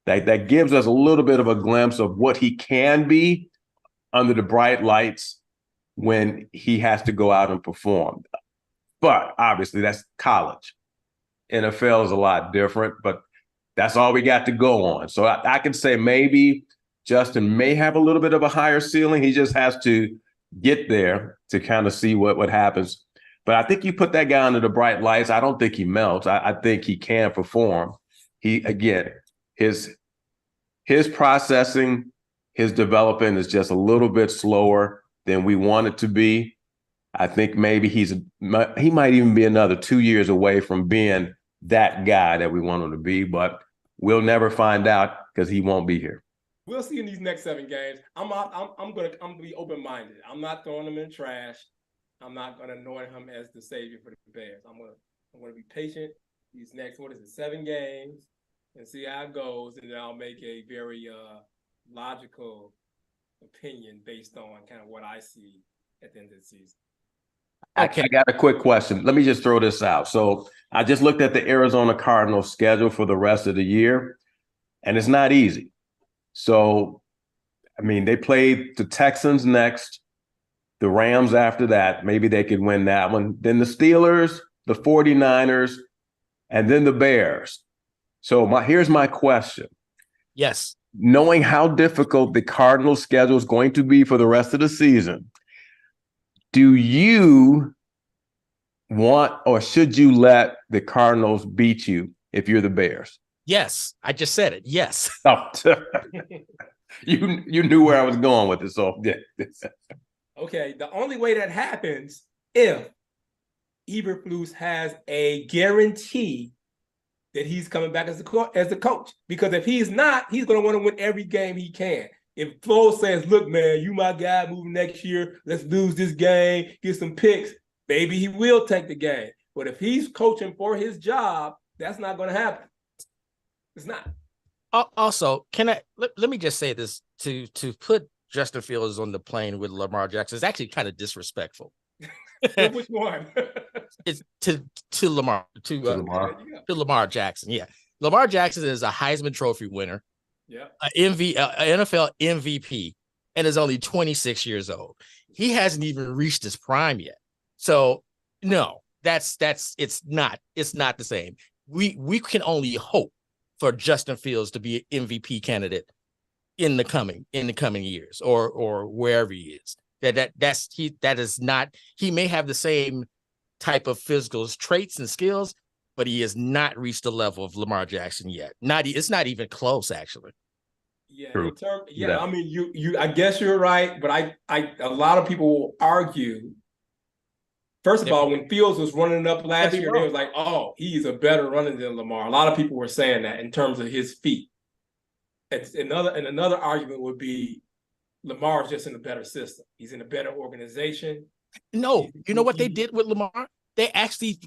that gives us a little bit of a glimpse of what he can be under the bright lights when he has to go out and perform. But obviously that's college. NFL is a lot different, but that's all we got to go on. So I can say maybe Justin may have a little bit of a higher ceiling. He just has to get there to kind of see what happens. But I think you put that guy under the bright lights. I don't think he melts. I think he can perform. His processing, his developing is just a little bit slower than we want it to be. I think maybe he might even be another 2 years away from being that guy that we want him to be, but we'll never find out because he won't be here. We'll see in these next 7 games. I'm gonna be open-minded. I'm not throwing him in the trash. I'm not gonna anoint him as the savior for the Bears. I'm gonna be patient these next 7 games and see how it goes, and then I'll make a very logical opinion based on kind of what I see at the end of the season. I got a quick question. Let me just throw this out. So I just looked at the Arizona Cardinals schedule for the rest of the year, and it's not easy. So, I mean, they played the Texans next, the Rams after that. Maybe they could win that one. Then the Steelers, the 49ers, and then the Bears. So here's my question. Yes. Knowing how difficult the Cardinals schedule is going to be for the rest of the season, do you want or should you let the Cardinals beat you if you're the Bears? Yes. I just said it. Yes. Oh, you knew where I was going with this. So yeah. Okay. The only way that happens if Eberflus has a guarantee that he's coming back as the coach. Because if he's not, he's going to want to win every game he can. If Foles says, look, man, you my guy moving next year, let's lose this game, get some picks, maybe he will take the game. But if he's coaching for his job, that's not going to happen. It's not. Also, let me just say this, to put Justin Fields on the plane with Lamar Jackson is actually kind of disrespectful. Which one? It's to Lamar Jackson. Yeah. Lamar Jackson is a Heisman Trophy winner. Yeah. An NFL MVP, and is only 26 years old. He hasn't even reached his prime yet. So no, it's not the same. We can only hope for Justin Fields to be an MVP candidate in the coming years or wherever he is. He may have the same type of physical traits and skills, but he has not reached the level of Lamar Jackson yet. It's not even close, actually. Yeah, I mean, you. I guess you're right, but a lot of people will argue. First of all, when Fields was running up last year, they was like, "Oh, he's a better runner than Lamar." A lot of people were saying that in terms of his feet. Another argument would be Lamar's just in a better system. He's in a better organization. No, you know what they did with Lamar? They actually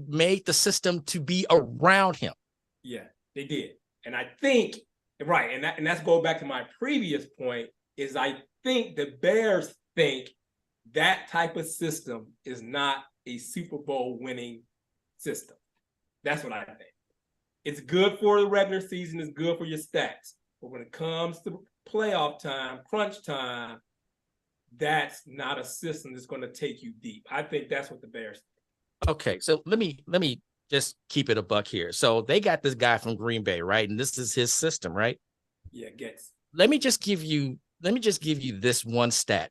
made the system to be around him. Yeah, they did, and I think right, and that's go back to my previous point. Is I think the Bears think that type of system is not a Super Bowl winning system. That's what I think. It's good for the regular season, it's good for your stats. But when it comes to playoff time, crunch time, that's not a system that's going to take you deep. I think that's what the Bears think. Okay, so let me just keep it a buck here. So they got this guy from Green Bay, right? And this is his system, right? Yeah, gets. Let me just give you this one stat.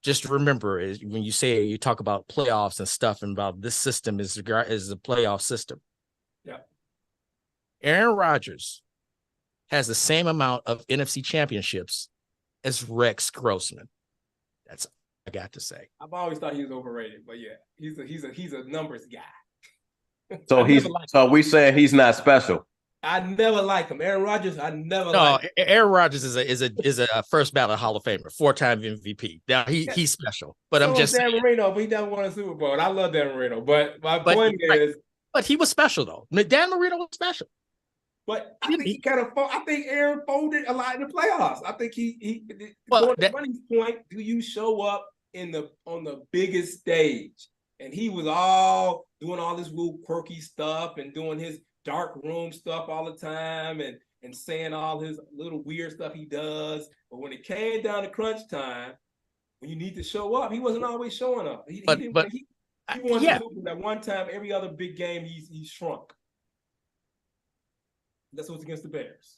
Just remember, is when you talk about playoffs and stuff, and about this system is a playoff system. Yeah. Aaron Rodgers has the same amount of NFC championships as Rex Grossman. That's all I got to say. I've always thought he was overrated, but yeah, he's a numbers guy. So we saying he's not special. I never liked him. Aaron Rodgers, I never liked him. Aaron Rodgers is a first ballot Hall of Famer, 4-time MVP. Now he's special, but so I'm just Dan saying. Marino, but he never won a Super Bowl. And I love Dan Marino, but my point is, but he was special though. Dan Marino was special. But I think I think Aaron folded a lot in the playoffs. I think Well, to Bunny's point, do you show up on the biggest stage? And he was all doing all this little quirky stuff and doing his dark room stuff all the time and saying all his little weird stuff he does. But when it came down to crunch time, when you need to show up, he wasn't always showing up. He won that one time. Every other big game, he shrunk. That's what's against the Bears.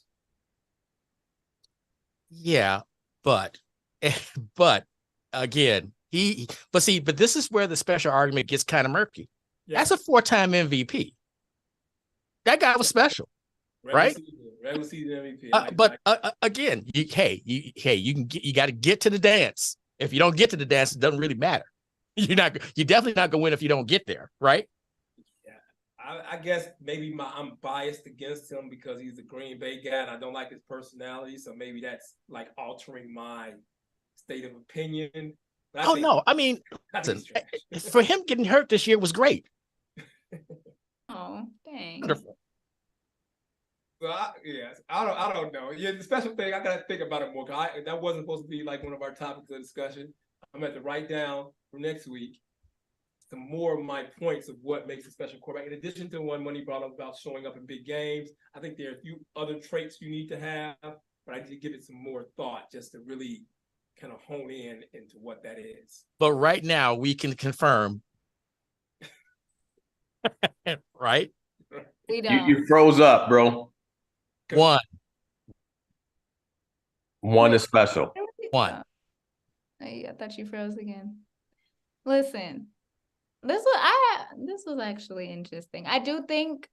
Yeah, but again, but this is where the special argument gets kind of murky. Yeah. That's a 4-time MVP. That guy was special, right? Regular season MVP. But again, you got to get to the dance. If you don't get to the dance, it doesn't really matter. You're definitely not gonna win if you don't get there, right? I guess maybe I'm biased against him because he's a Green Bay guy and I don't like his personality. So maybe that's like altering my state of opinion. No. I mean, listen, for him getting hurt this year was great. Oh, dang. So I don't know. Yeah, the special thing, I got to think about it more. That wasn't supposed to be like one of our topics of discussion. I'm going to write down for next week some more of my points of what makes a special quarterback. In addition to one when he brought up about showing up in big games, I think there are a few other traits you need to have, but I need to give it some more thought just to really kind of hone in into what that is. But right now we can confirm, right? We don't. You froze up, bro. One is special. One. I thought you froze again. Listen. This was actually interesting. I do think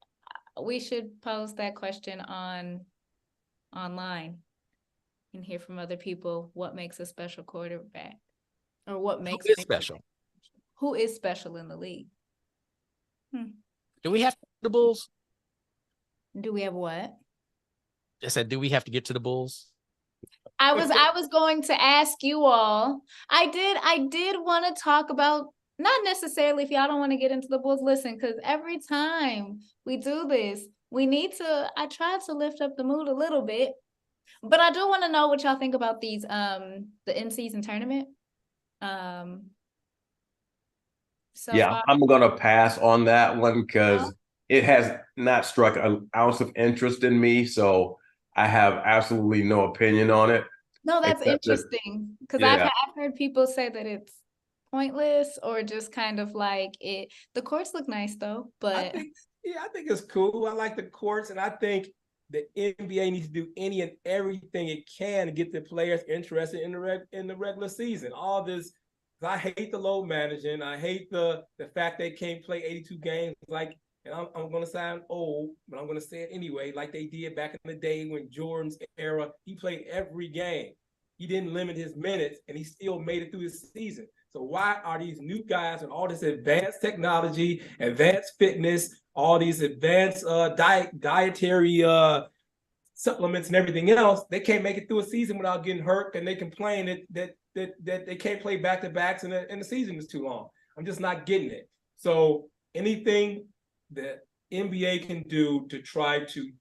we should post that question online and hear from other people what makes a special quarterback or what makes it special. Who is special in the league? Do we have the Bulls? Do we have what? I said, do we have to get to the Bulls? I was going to ask you all. I did want to talk about, not necessarily if y'all don't want to get into the Bulls, listen, because every time we do this, I try to lift up the mood a little bit, but I do want to know what y'all think about these, the in-season tournament. I'm going to pass on that one because it has not struck an ounce of interest in me, so I have absolutely no opinion on it. No, that's interesting because I've heard people say that it's pointless or just kind of like it. The courts look nice though, but I think it's cool. I like the courts, and I think the NBA needs to do any and everything it can to get the players interested in the regular season. All this, I hate the load managing. I hate the fact they can't play 82 games. Like, and I'm going to sound old, but I'm going to say it anyway, like they did back in the day when Jordan's era, he played every game. He didn't limit his minutes, and he still made it through the season. So why are these new guys and all this advanced technology, advanced fitness, all these advanced dietary supplements and everything else, they can't make it through a season without getting hurt, and they complain that they can't play back-to-backs and the season is too long. I'm just not getting it. So anything that NBA can do to try to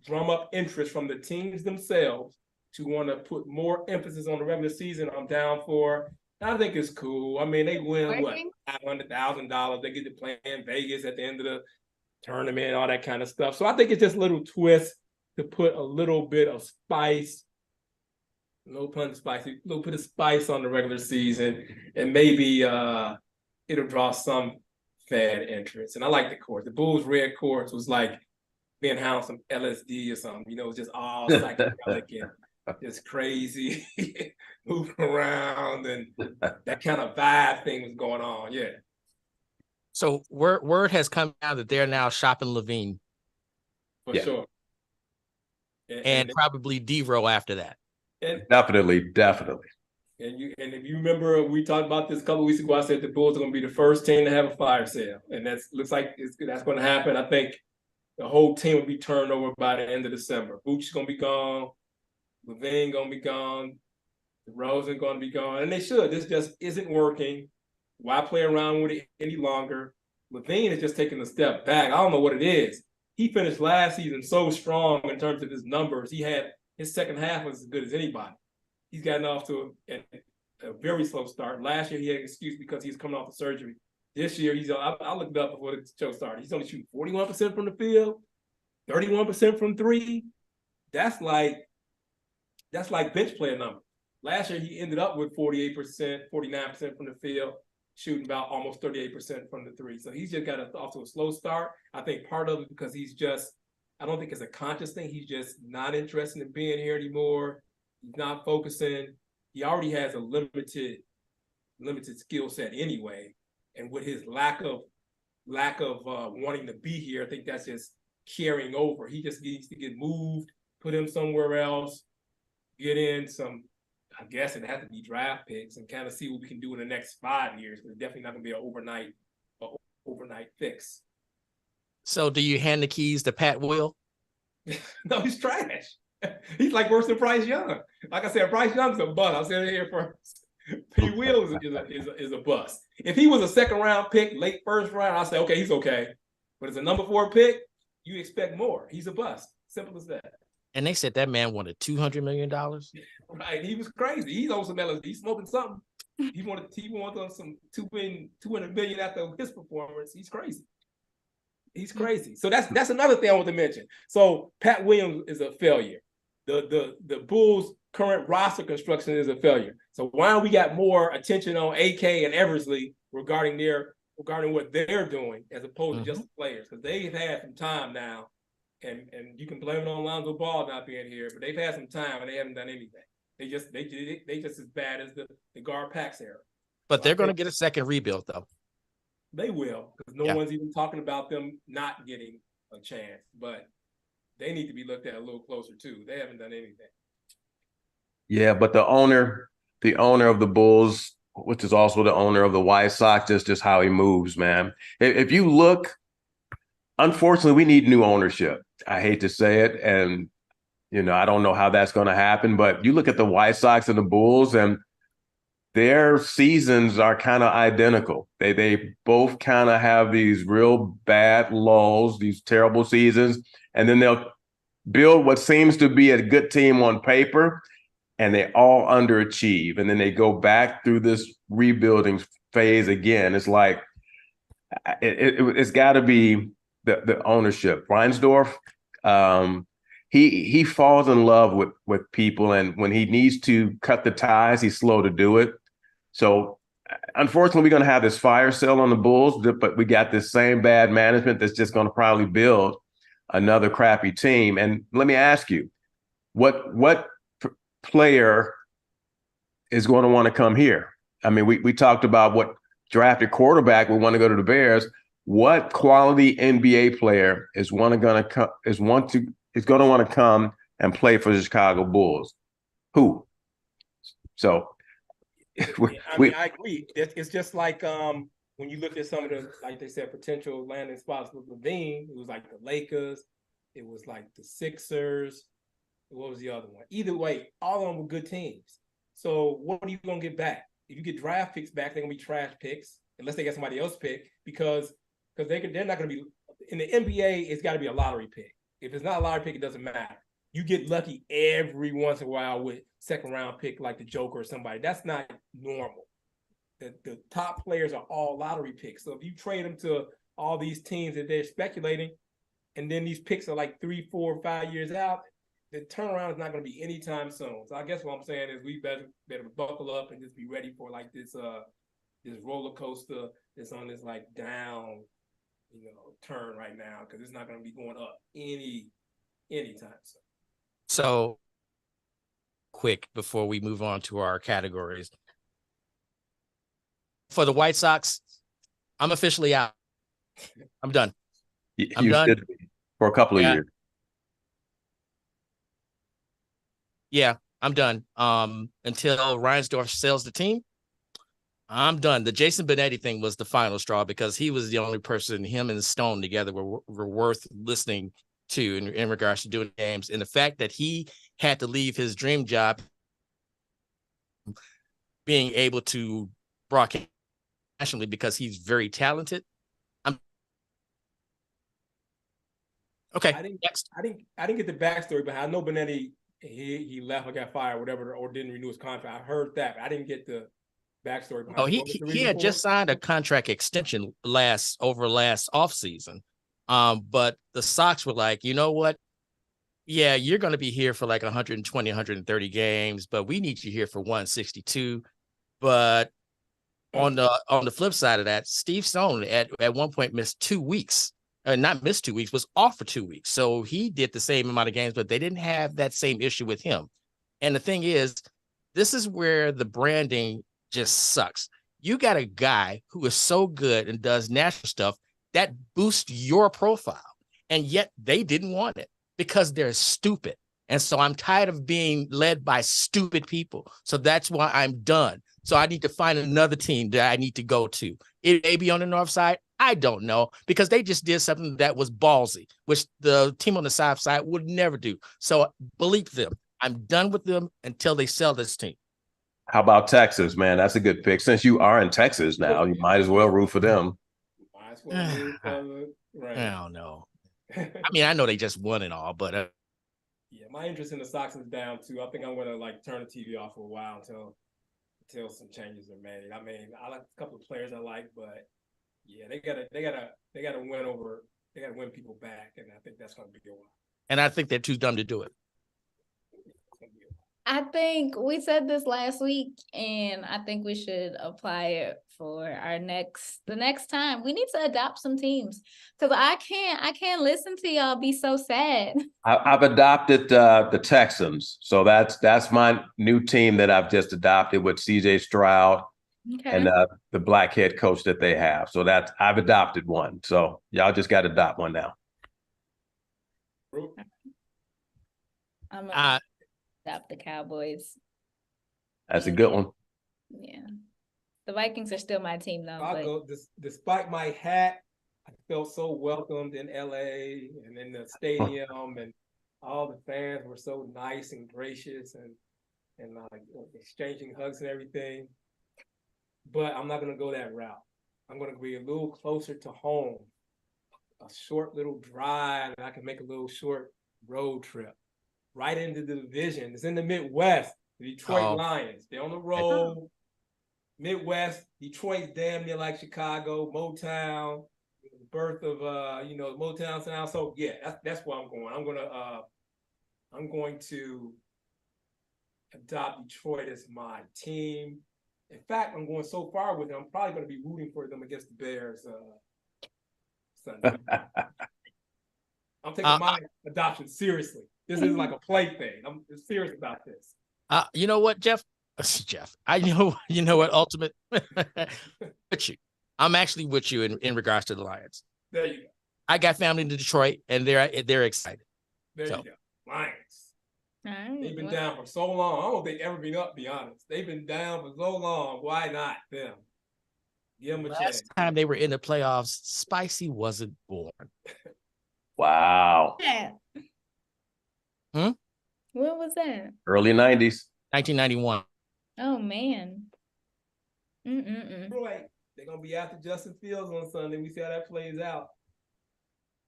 drum up interest from the teams themselves to want to put more emphasis on the regular season, I'm down for. I think it's cool. I mean, they win what, $500,000. They get to play in Vegas at the end of the tournament, all that kind of stuff. So I think it's just a little twist to put a little bit of spice, no pun spicy, a little bit of spice on the regular season, and maybe it'll draw some fan interest. And I like the course. The Bulls red course was like being hound some LSD or something. You know, it was just all psychedelic and just crazy, moving around, and that kind of vibe thing was going on. Yeah. So word has come out that they're now shopping Levine. For sure. And probably D-Row after that. And definitely. And if you remember, we talked about this a couple of weeks ago. I said the Bulls are going to be the first team to have a fire sale, and looks like that's going to happen. I think the whole team will be turned over by the end of December. Vooch's going to be gone, Levine going to be gone, DeRozan going to be gone, and they should. This just isn't working. Why play around with it any longer? Levine is just taking a step back. I don't know what it is. He finished last season so strong in terms of his numbers. His second half was as good as anybody. He's gotten off to a very slow start. Last year, he had an excuse because he was coming off the surgery. This year, I looked up before the show started. He's only shooting 41% from the field, 31% from three. That's like bench player number. Last year, he ended up with 48%, 49% from the field, shooting about almost 38% from the three. So he's just got off to a slow start. I think part of it because I don't think it's a conscious thing. He's just not interested in being here anymore. He's not focusing. He already has a limited skill set anyway. And with his lack of wanting to be here, I think that's just carrying over. He just needs to get moved, put him somewhere else, get in some, I guess it has to be draft picks, and kind of see what we can do in the next 5 years. But it's definitely not going to be an overnight fix. So do you hand the keys to Pat Will? No, he's trash. He's like worse than Bryce Young. Like I said, Bryce Young's a bust. I'll say it here first. P. Will is a bust. If he was a second round pick, late first round, I'll say, okay, he's okay. But as a number 4 pick, you expect more. He's a bust. Simple as that. And they said that man wanted $200 million. Right. He was crazy. He's on some LSD. He's smoking something. He wanted some $200 million after his performance. He's crazy. He's crazy. So that's another thing I want to mention. So Pat Williams is a failure. The Bulls' current roster construction is a failure. So why don't we got more attention on AK and Eversley regarding what they're doing as opposed to just the players? Because they've had some time now, and you can blame it on Lonzo Ball not being here, but they've had some time and they haven't done anything. They just as bad as the Gar Pax era. But they're going to get a second rebuild though. They will, because no one's even talking about them not getting a chance. But they need to be looked at a little closer too. They haven't done anything. Yeah, but the owner of the Bulls, which is also the owner of the White Sox, just how he moves, man. If you look, unfortunately, we need new ownership. I hate to say it, and I don't know how that's going to happen. But you look at the White Sox and the Bulls, and their seasons are kind of identical. They both kind of have these real bad lulls, these terrible seasons, and then they'll build what seems to be a good team on paper, and they all underachieve. And then they go back through this rebuilding phase again. It's like it's got to be the ownership. Reinsdorf, he falls in love with people, and when he needs to cut the ties, he's slow to do it. So unfortunately, we're going to have this fire sale on the Bulls, but we got this same bad management that's just going to probably build another crappy team. And let me ask you, what player is going to want to come here? I mean, we talked about what drafted quarterback would want to go to the Bears. What quality NBA player is going to want to come and play for the Chicago Bulls? Who? So I agree. It's just like when you look at some of the, like they said, potential landing spots with Levine, it was like the Lakers, it was like the Sixers. What was the other one? Either way, all of them were good teams. So what are you going to get back? If you get draft picks back, they're going to be trash picks unless they get somebody else pick because they're not going to be in the NBA. It's got to be a lottery pick. If it's not a lottery pick, it doesn't matter. you get lucky every once in a while with second round pick like the Joker or somebody. That's not normal. The top players are all lottery picks. So if you trade them to all these teams that they're speculating, and then these picks are like 3, 4, 5 years out, the turnaround is not going to be anytime soon. So I guess what I'm saying is we better buckle up and just be ready for like this roller coaster that's on this like down, turn right now, because it's not going to be going up anytime soon. So quick before we move on to our categories. For the White Sox, I'm officially out. I'm done. I'm done. Should be for a couple of years. Yeah, I'm done. Until Reinsdorf sells the team, I'm done. The Jason Benetti thing was the final straw because he was the only person, him and Stone together were worth listening to in regards to doing games. And the fact that he had to leave his dream job, being able to broadcast nationally because he's very talented. Okay. I didn't get the backstory, but I know Benetti, he left or got fired, or whatever, or didn't renew his contract. I heard that, but I didn't get the backstory behind it. He had just signed a contract extension last offseason. But the Sox were like, you know what? Yeah, you're going to be here for like 120, 130 games, but we need you here for 162. But on the flip side of that, Steve Stone at one point missed 2 weeks. Not missed 2 weeks, was off for 2 weeks. So he did the same amount of games, but they didn't have that same issue with him. And the thing is, this is where the branding just sucks. You got a guy who is so good and does national stuff that boosts your profile, and yet they didn't want it because they're stupid. And so I'm tired of being led by stupid people. So that's why I'm done. So I need to find another team that I need to go to. It may be on the north side. I don't know, because they just did something that was ballsy, which the team on the south side would never do. So bleep them. I'm done with them until they sell this team. How about Texas, man? That's a good pick. Since you are in Texas now, you might as well root for them. Might as well root for them. Right. I don't know. I mean, I know they just won and all, but yeah, my interest in the Sox is down too. I think I'm gonna like turn the TV off for a while until some changes are made. I mean, I like a couple of players I like, but yeah, they gotta win over. They gotta win people back, and I think that's gonna be a while. And I think they're too dumb to do it. I think we said this last week, and I think we should apply it for the next time. We need to adopt some teams, because I can't listen to y'all be so sad. I've adopted the Texans, so that's my new team that I've just adopted with CJ Stroud. Okay. And the black head coach that they have. So I've adopted one. So y'all just got to adopt one now. I'm gonna adopt the Cowboys. That's a good one. Yeah. The Vikings are still my team though. Despite my hat, I felt so welcomed in LA and in the stadium, and all the fans were so nice and gracious and like exchanging hugs and everything. But I'm not going to go that route. I'm going to be a little closer to home, a short little drive, and I can make a little short road trip right into the division. It's in the Midwest, the Detroit Lions. They're on the road. Midwest, Detroit's damn near like Chicago, Motown, the birth of Motown sound. So yeah, that's where I'm going. I'm going to adopt Detroit as my team. In fact, I'm going so far with them, I'm probably going to be rooting for them against the Bears Sunday. I'm taking my adoption seriously. This isn't like a play thing. I'm serious about this. You know what, Jeff? I you know what, Ultimate? With you. I'm actually with you in regards to the Lions. There you go. I got family in Detroit, and they're excited. There you go. Lions. Right. They've been down for so long. I don't think they've ever been up, to be honest. They've been down for so long. Why not them? Give them a chance. Last time they were in the playoffs, Spicy wasn't born. Wow. Yeah. When was that? Early 90s. 1991. Oh, man. Right. They're going to be after Justin Fields on Sunday. We see how that plays out.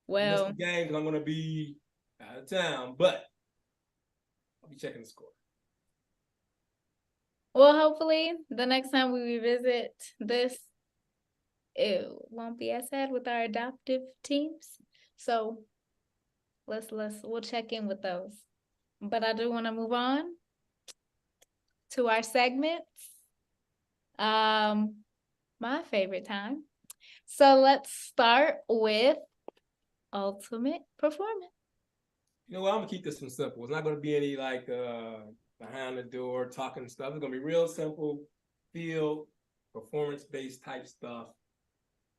Well. I missed the game because I'm going to be out of town, but be checking the score. Well, hopefully the next time we revisit this, it won't be as sad with our adoptive teams. So we'll check in with those. But I do want to move on to our segments. My favorite time. So let's start with ultimate performance. You know what? I'm gonna keep this one simple. It's not gonna be any like behind the door talking stuff. It's gonna be real simple, field, performance-based type stuff.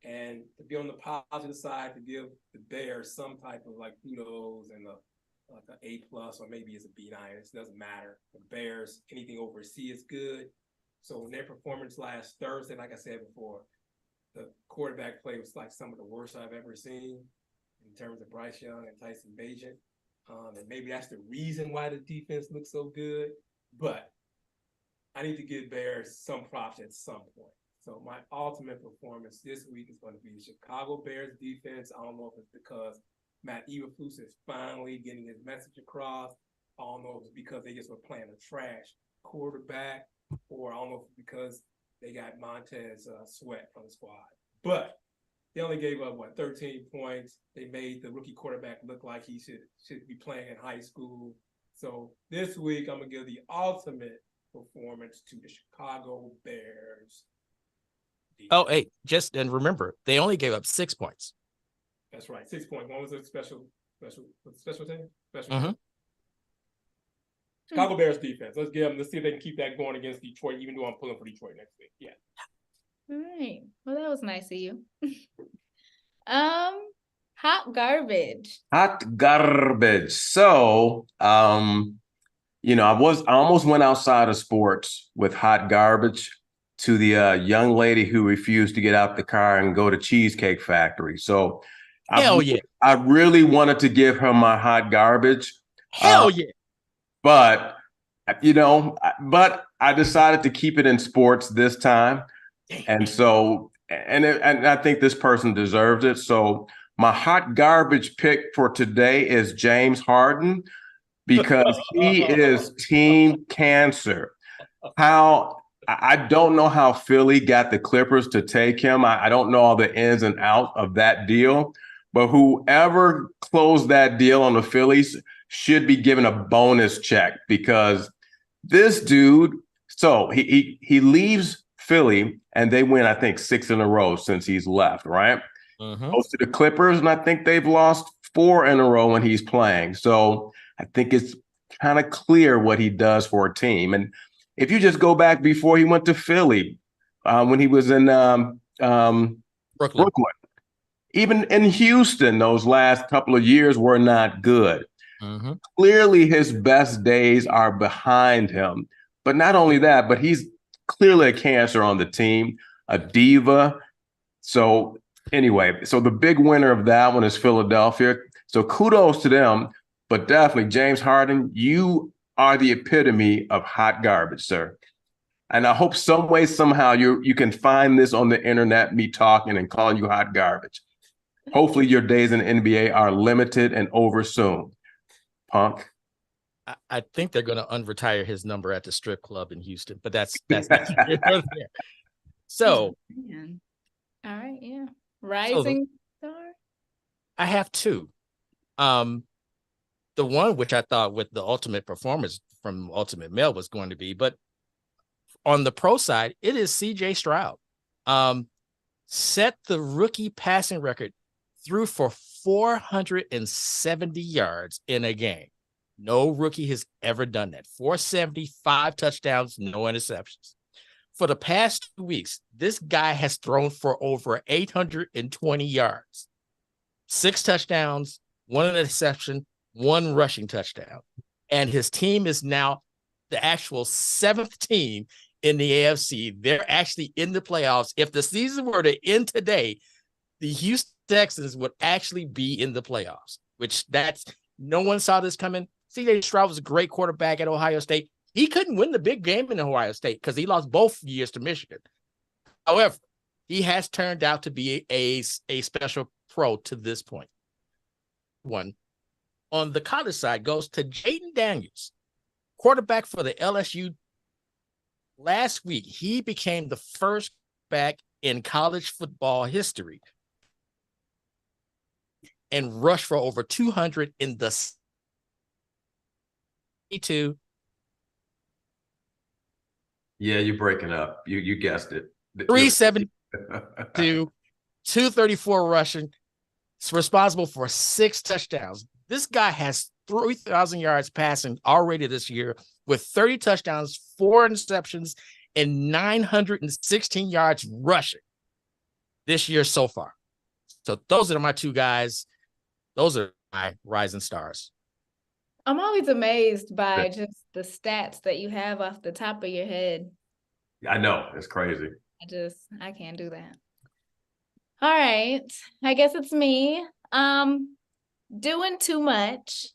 And to be on the positive side, to give the Bears some type of like kudos and like an A+ or maybe it's a B-. It doesn't matter. The Bears, anything over a C is good. So in their performance last Thursday, like I said before, the quarterback play was like some of the worst I've ever seen in terms of Bryce Young and Tyson Bagent. And maybe that's the reason why the defense looks so good. But I need to give Bears some props at some point. So my ultimate performance this week is going to be the Chicago Bears defense. I don't know if it's because Matt Eberflus is finally getting his message across. I don't know if it's because they just were playing a trash quarterback, or I don't know if it's because they got Montez Sweat from the squad. But they only gave up, 13 points. They made the rookie quarterback look like he should be playing in high school. So this week, I'm going to give the ultimate performance to the Chicago Bears. Oh, hey, and remember, they only gave up 6 points. That's right, 6 points. One was a special team. Mm-hmm. Chicago Bears defense. Let's see if they can keep that going against Detroit, even though I'm pulling for Detroit next week. Yeah. All right. Well, that was nice of you. Hot garbage. Hot garbage. So, I almost went outside of sports with hot garbage to the young lady who refused to get out the car and go to Cheesecake Factory. So, I really wanted to give her my hot garbage. Hell yeah. But I decided to keep it in sports this time. And so, and I think this person deserves it. So my hot garbage pick for today is James Harden, because he is team cancer. I don't know how Philly got the Clippers to take him. I don't know all the ins and outs of that deal, but whoever closed that deal on the Phillies should be given a bonus check, because this dude, so he leaves Philly and they win, I think, 6 in a row since he's left, right? Mm-hmm. Goes to the Clippers, and I think they've lost 4 in a row when he's playing. So I think it's kind of clear what he does for a team. And if you just go back before he went to Philly, when he was in Brooklyn, even in Houston, those last couple of years were not good. Mm-hmm. Clearly, his best days are behind him. But not only that, but he's clearly a cancer on the team, a diva. So anyway, so the big winner of that one is Philadelphia. So kudos to them. But definitely, James Harden, you are the epitome of hot garbage, sir. And I hope some way, somehow, you can find this on the internet, me talking and calling you hot garbage. Hopefully your days in the NBA are limited and over soon. Punk. I think they're going to unretire his number at the strip club in Houston, but that's not there. So, Man. All right, yeah. Rising star. I have 2. The one which I thought with the ultimate performance from Ultimate Male was going to be, but on the pro side, it is CJ Stroud. Set the rookie passing record, threw for 470 yards in a game. No rookie has ever done that. 475 touchdowns, no interceptions. For the past 2 weeks, this guy has thrown for over 820 yards, 6 touchdowns, 1 interception, 1 rushing touchdown. And his team is now the actual 7th team in the AFC. They're actually in the playoffs. If the season were to end today, the Houston Texans would actually be in the playoffs, no one saw this coming. CJ Stroud was a great quarterback at Ohio State. He couldn't win the big game in Ohio State because he lost both years to Michigan. However, he has turned out to be a special pro to this point. One on the college side goes to Jaden Daniels. quarterback for the LSU last week. He became the first back in college football history and rushed for over 200 in the 2. Yeah, you're breaking up. You guessed it. 372, 234 rushing. It's responsible for 6 touchdowns. This guy has 3,000 yards passing already this year with 30 touchdowns, 4 interceptions, and 916 yards rushing this year so far. So those are my 2 guys. Those are my rising stars. I'm always amazed by just the stats that you have off the top of your head. I know, it's crazy. I can't do that. All right. I guess it's me. Doing too much.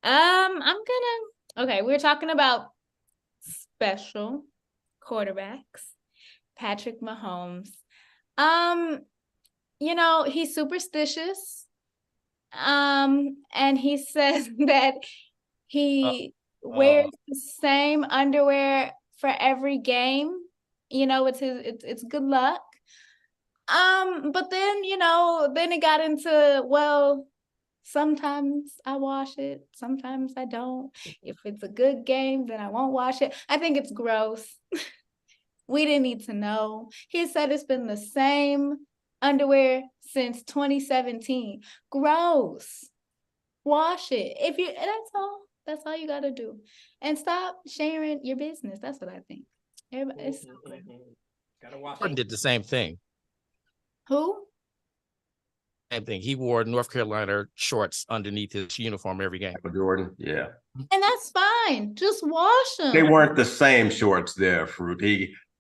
Okay, we're talking about special quarterbacks. Patrick Mahomes. He's superstitious. And he says that he wears the same underwear for every game. It's good luck. But then, then it got into, well, sometimes I wash it, sometimes I don't. If it's a good game, then I won't wash it. I think it's gross. We didn't need to know. He said it's been the same underwear since 2017. Gross. Wash it. That's all you gotta do. And stop sharing your business. That's what I think. It's Gotta wash Harden it. did the same thing. Who? Same thing. He wore North Carolina shorts underneath his uniform every game. Jordan, yeah. And that's fine. Just wash them. They weren't the same shorts there, Fruit.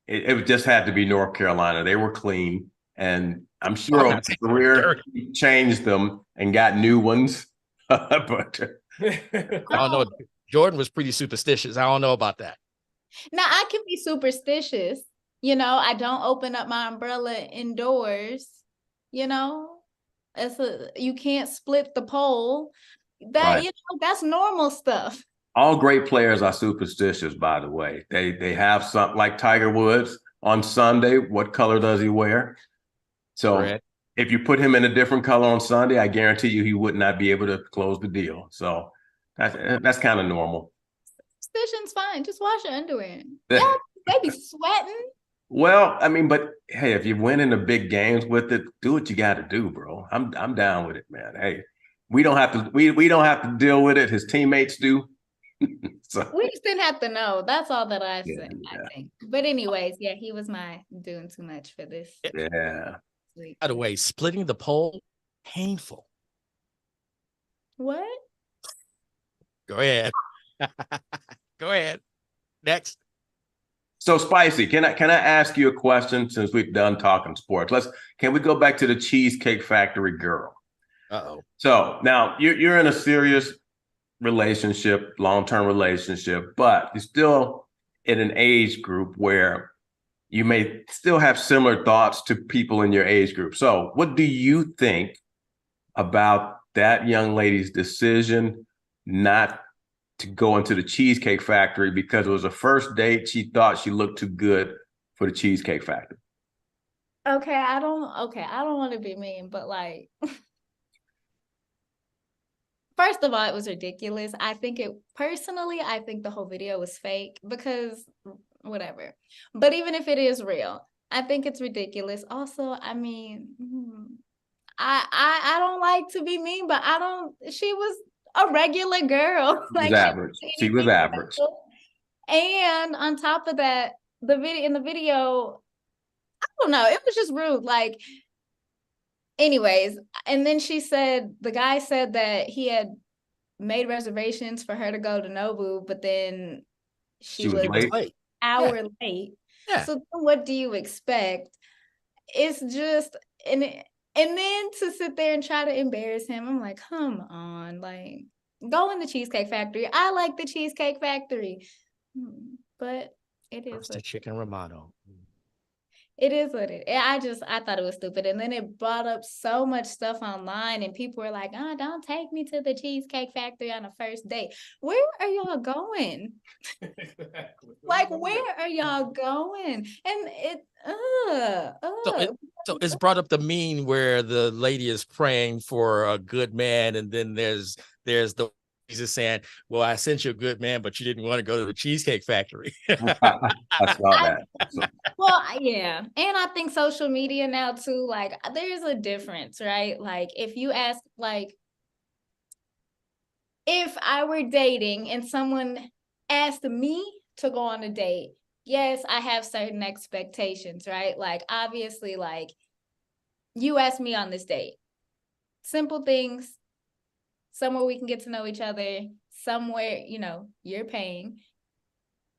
It just had to be North Carolina. They were clean. And I'm sure over his career he changed them and got new ones. But I don't know. Jordan was pretty superstitious. I don't know about that. Now, I can be superstitious. I don't open up my umbrella indoors. You can't split the pole. That, that's normal stuff. all great players are superstitious, by the way. They have something like Tiger Woods on Sunday. What color does he wear? So Red. If you put him in a different color on Sunday, I guarantee you he would not be able to close the deal. So that's kind of normal. Superstition's fine. Just wash your underwear. Yeah, they be sweating. Well, I mean, but hey, if you're winning the big games with it, do what you got to do, bro. I'm down with it, man. Hey, we don't have to we don't have to deal with it. His teammates do. So We just didn't have to know. That's all that I Yeah, said, yeah. I think. But anyways, yeah, he was my doing too much for this yeah. week. By the way, splitting the pole, painful. What? Go ahead. Go ahead. Next. So Spicy, can I ask you a question since we've done talking sports? Can we go back to the Cheesecake Factory girl? Uh-oh. So now you're in a serious relationship, long-term relationship, but you're still in an age group where you may still have similar thoughts to people in your age group. So what do you think about that young lady's decision not to go into the Cheesecake Factory because it was a first date? She thought she looked too good for the Cheesecake Factory. Okay, I don't want to be mean, but like first of all, it was ridiculous. I think the whole video was fake because whatever. But even if it is real, I think it's ridiculous. Also, I mean, I don't like to be mean, but she was a regular girl. She was average. She was average. Special. And on top of that, in the video, I don't know, it was just rude. Like, anyways, and then the guy said that he had made reservations for her to go to Nobu, but then she was late. Hour late. Yeah. So what do you expect? It's just and then to sit there and try to embarrass him, I'm like, come on, like go in the Cheesecake Factory. I like the Cheesecake Factory, but it is The chicken Romano. It is what it is. I thought it was stupid. And then it brought up so much stuff online, and people were like, oh, don't take me to the Cheesecake Factory on a first date. Where are y'all going? Exactly. Like, where are y'all going? And it, So so it's brought up the meme where the lady is praying for a good man, and then there's the Jesus saying, "Well, I sent you a good man, but you didn't want to go to the Cheesecake Factory." I saw that. So, Well, yeah. And I think social media now too, like there's a difference, right? Like if you ask, like, if I were dating and someone asked me to go on a date, yes, I have certain expectations, right? Like obviously, like you asked me on this date, simple things, somewhere we can get to know each other, somewhere, you're paying.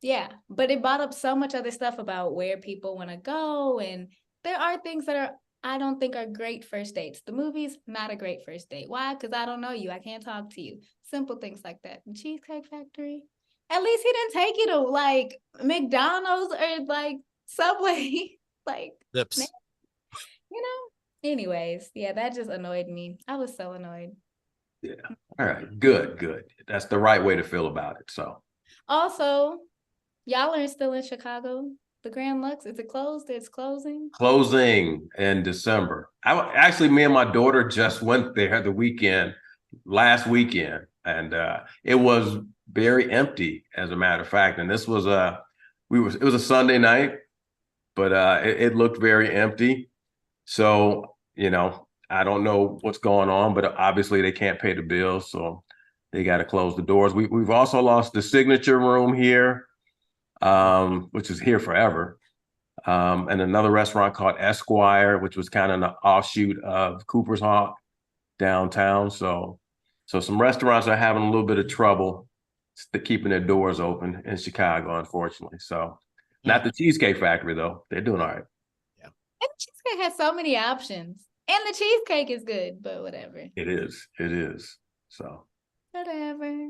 Yeah, but it brought up so much other stuff about where people want to go, and there are things that I don't think are great first dates. The movie's not a great first date. Why? Because I don't know you. I can't talk to you. Simple things like that. The Cheesecake Factory. At least he didn't take you to like McDonald's or like Subway. Like, Lips. Anyways, yeah, that just annoyed me. I was so annoyed. yeah. All right. Good. That's the right way to feel about it. So Also, y'all are still in Chicago. The Grand Lux, is it closed? It's closing. closing in December. Actually, me and my daughter just went there last weekend, and it was very empty, as a matter of fact. And this was it was a Sunday night, but it looked very empty. So, I don't know what's going on, but obviously they can't pay the bills, so they got to close the doors. We've also lost the Signature Room here, which is here forever, and another restaurant called Esquire, which was kind of an offshoot of Cooper's Hawk downtown. So some restaurants are having a little bit of trouble keeping their doors open in Chicago, unfortunately. So not the Cheesecake Factory, though. They're doing all right. And the cheesecake has so many options. And the cheesecake is good, but whatever. It is. So Whatever.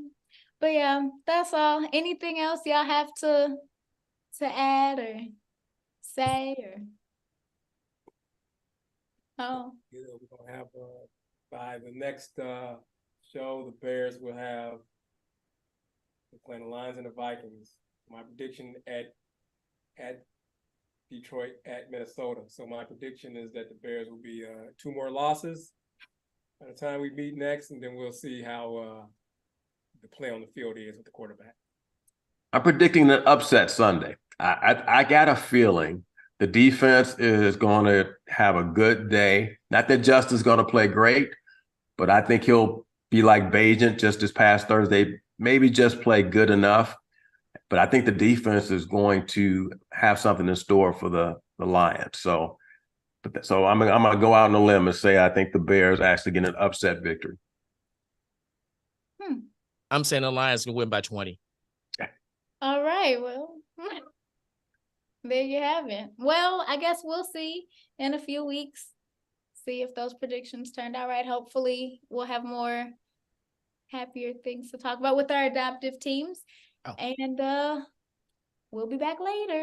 But yeah, that's all. Anything else y'all have to add or say or oh. We're gonna have by the next show, the Bears will have they're playing the Lions and the Vikings. My prediction at Detroit at Minnesota. So my prediction is that the Bears will be 2 more losses by the time we meet next, and then we'll see how the play on the field is with the quarterback. I'm predicting an upset Sunday. I got a feeling the defense is going to have a good day. Not that Justin's going to play great, but I think he'll be like Bajent just this past Thursday, maybe just play good enough. But I think the defense is going to have something in store for the Lions. So I'm going to go out on a limb and say I think the Bears actually get an upset victory. I'm saying the Lions can win by 20. All right, well, there you have it. Well, I guess we'll see in a few weeks. See if those predictions turned out right. Hopefully, we'll have more happier things to talk about with our adaptive teams. Oh. And we'll be back later.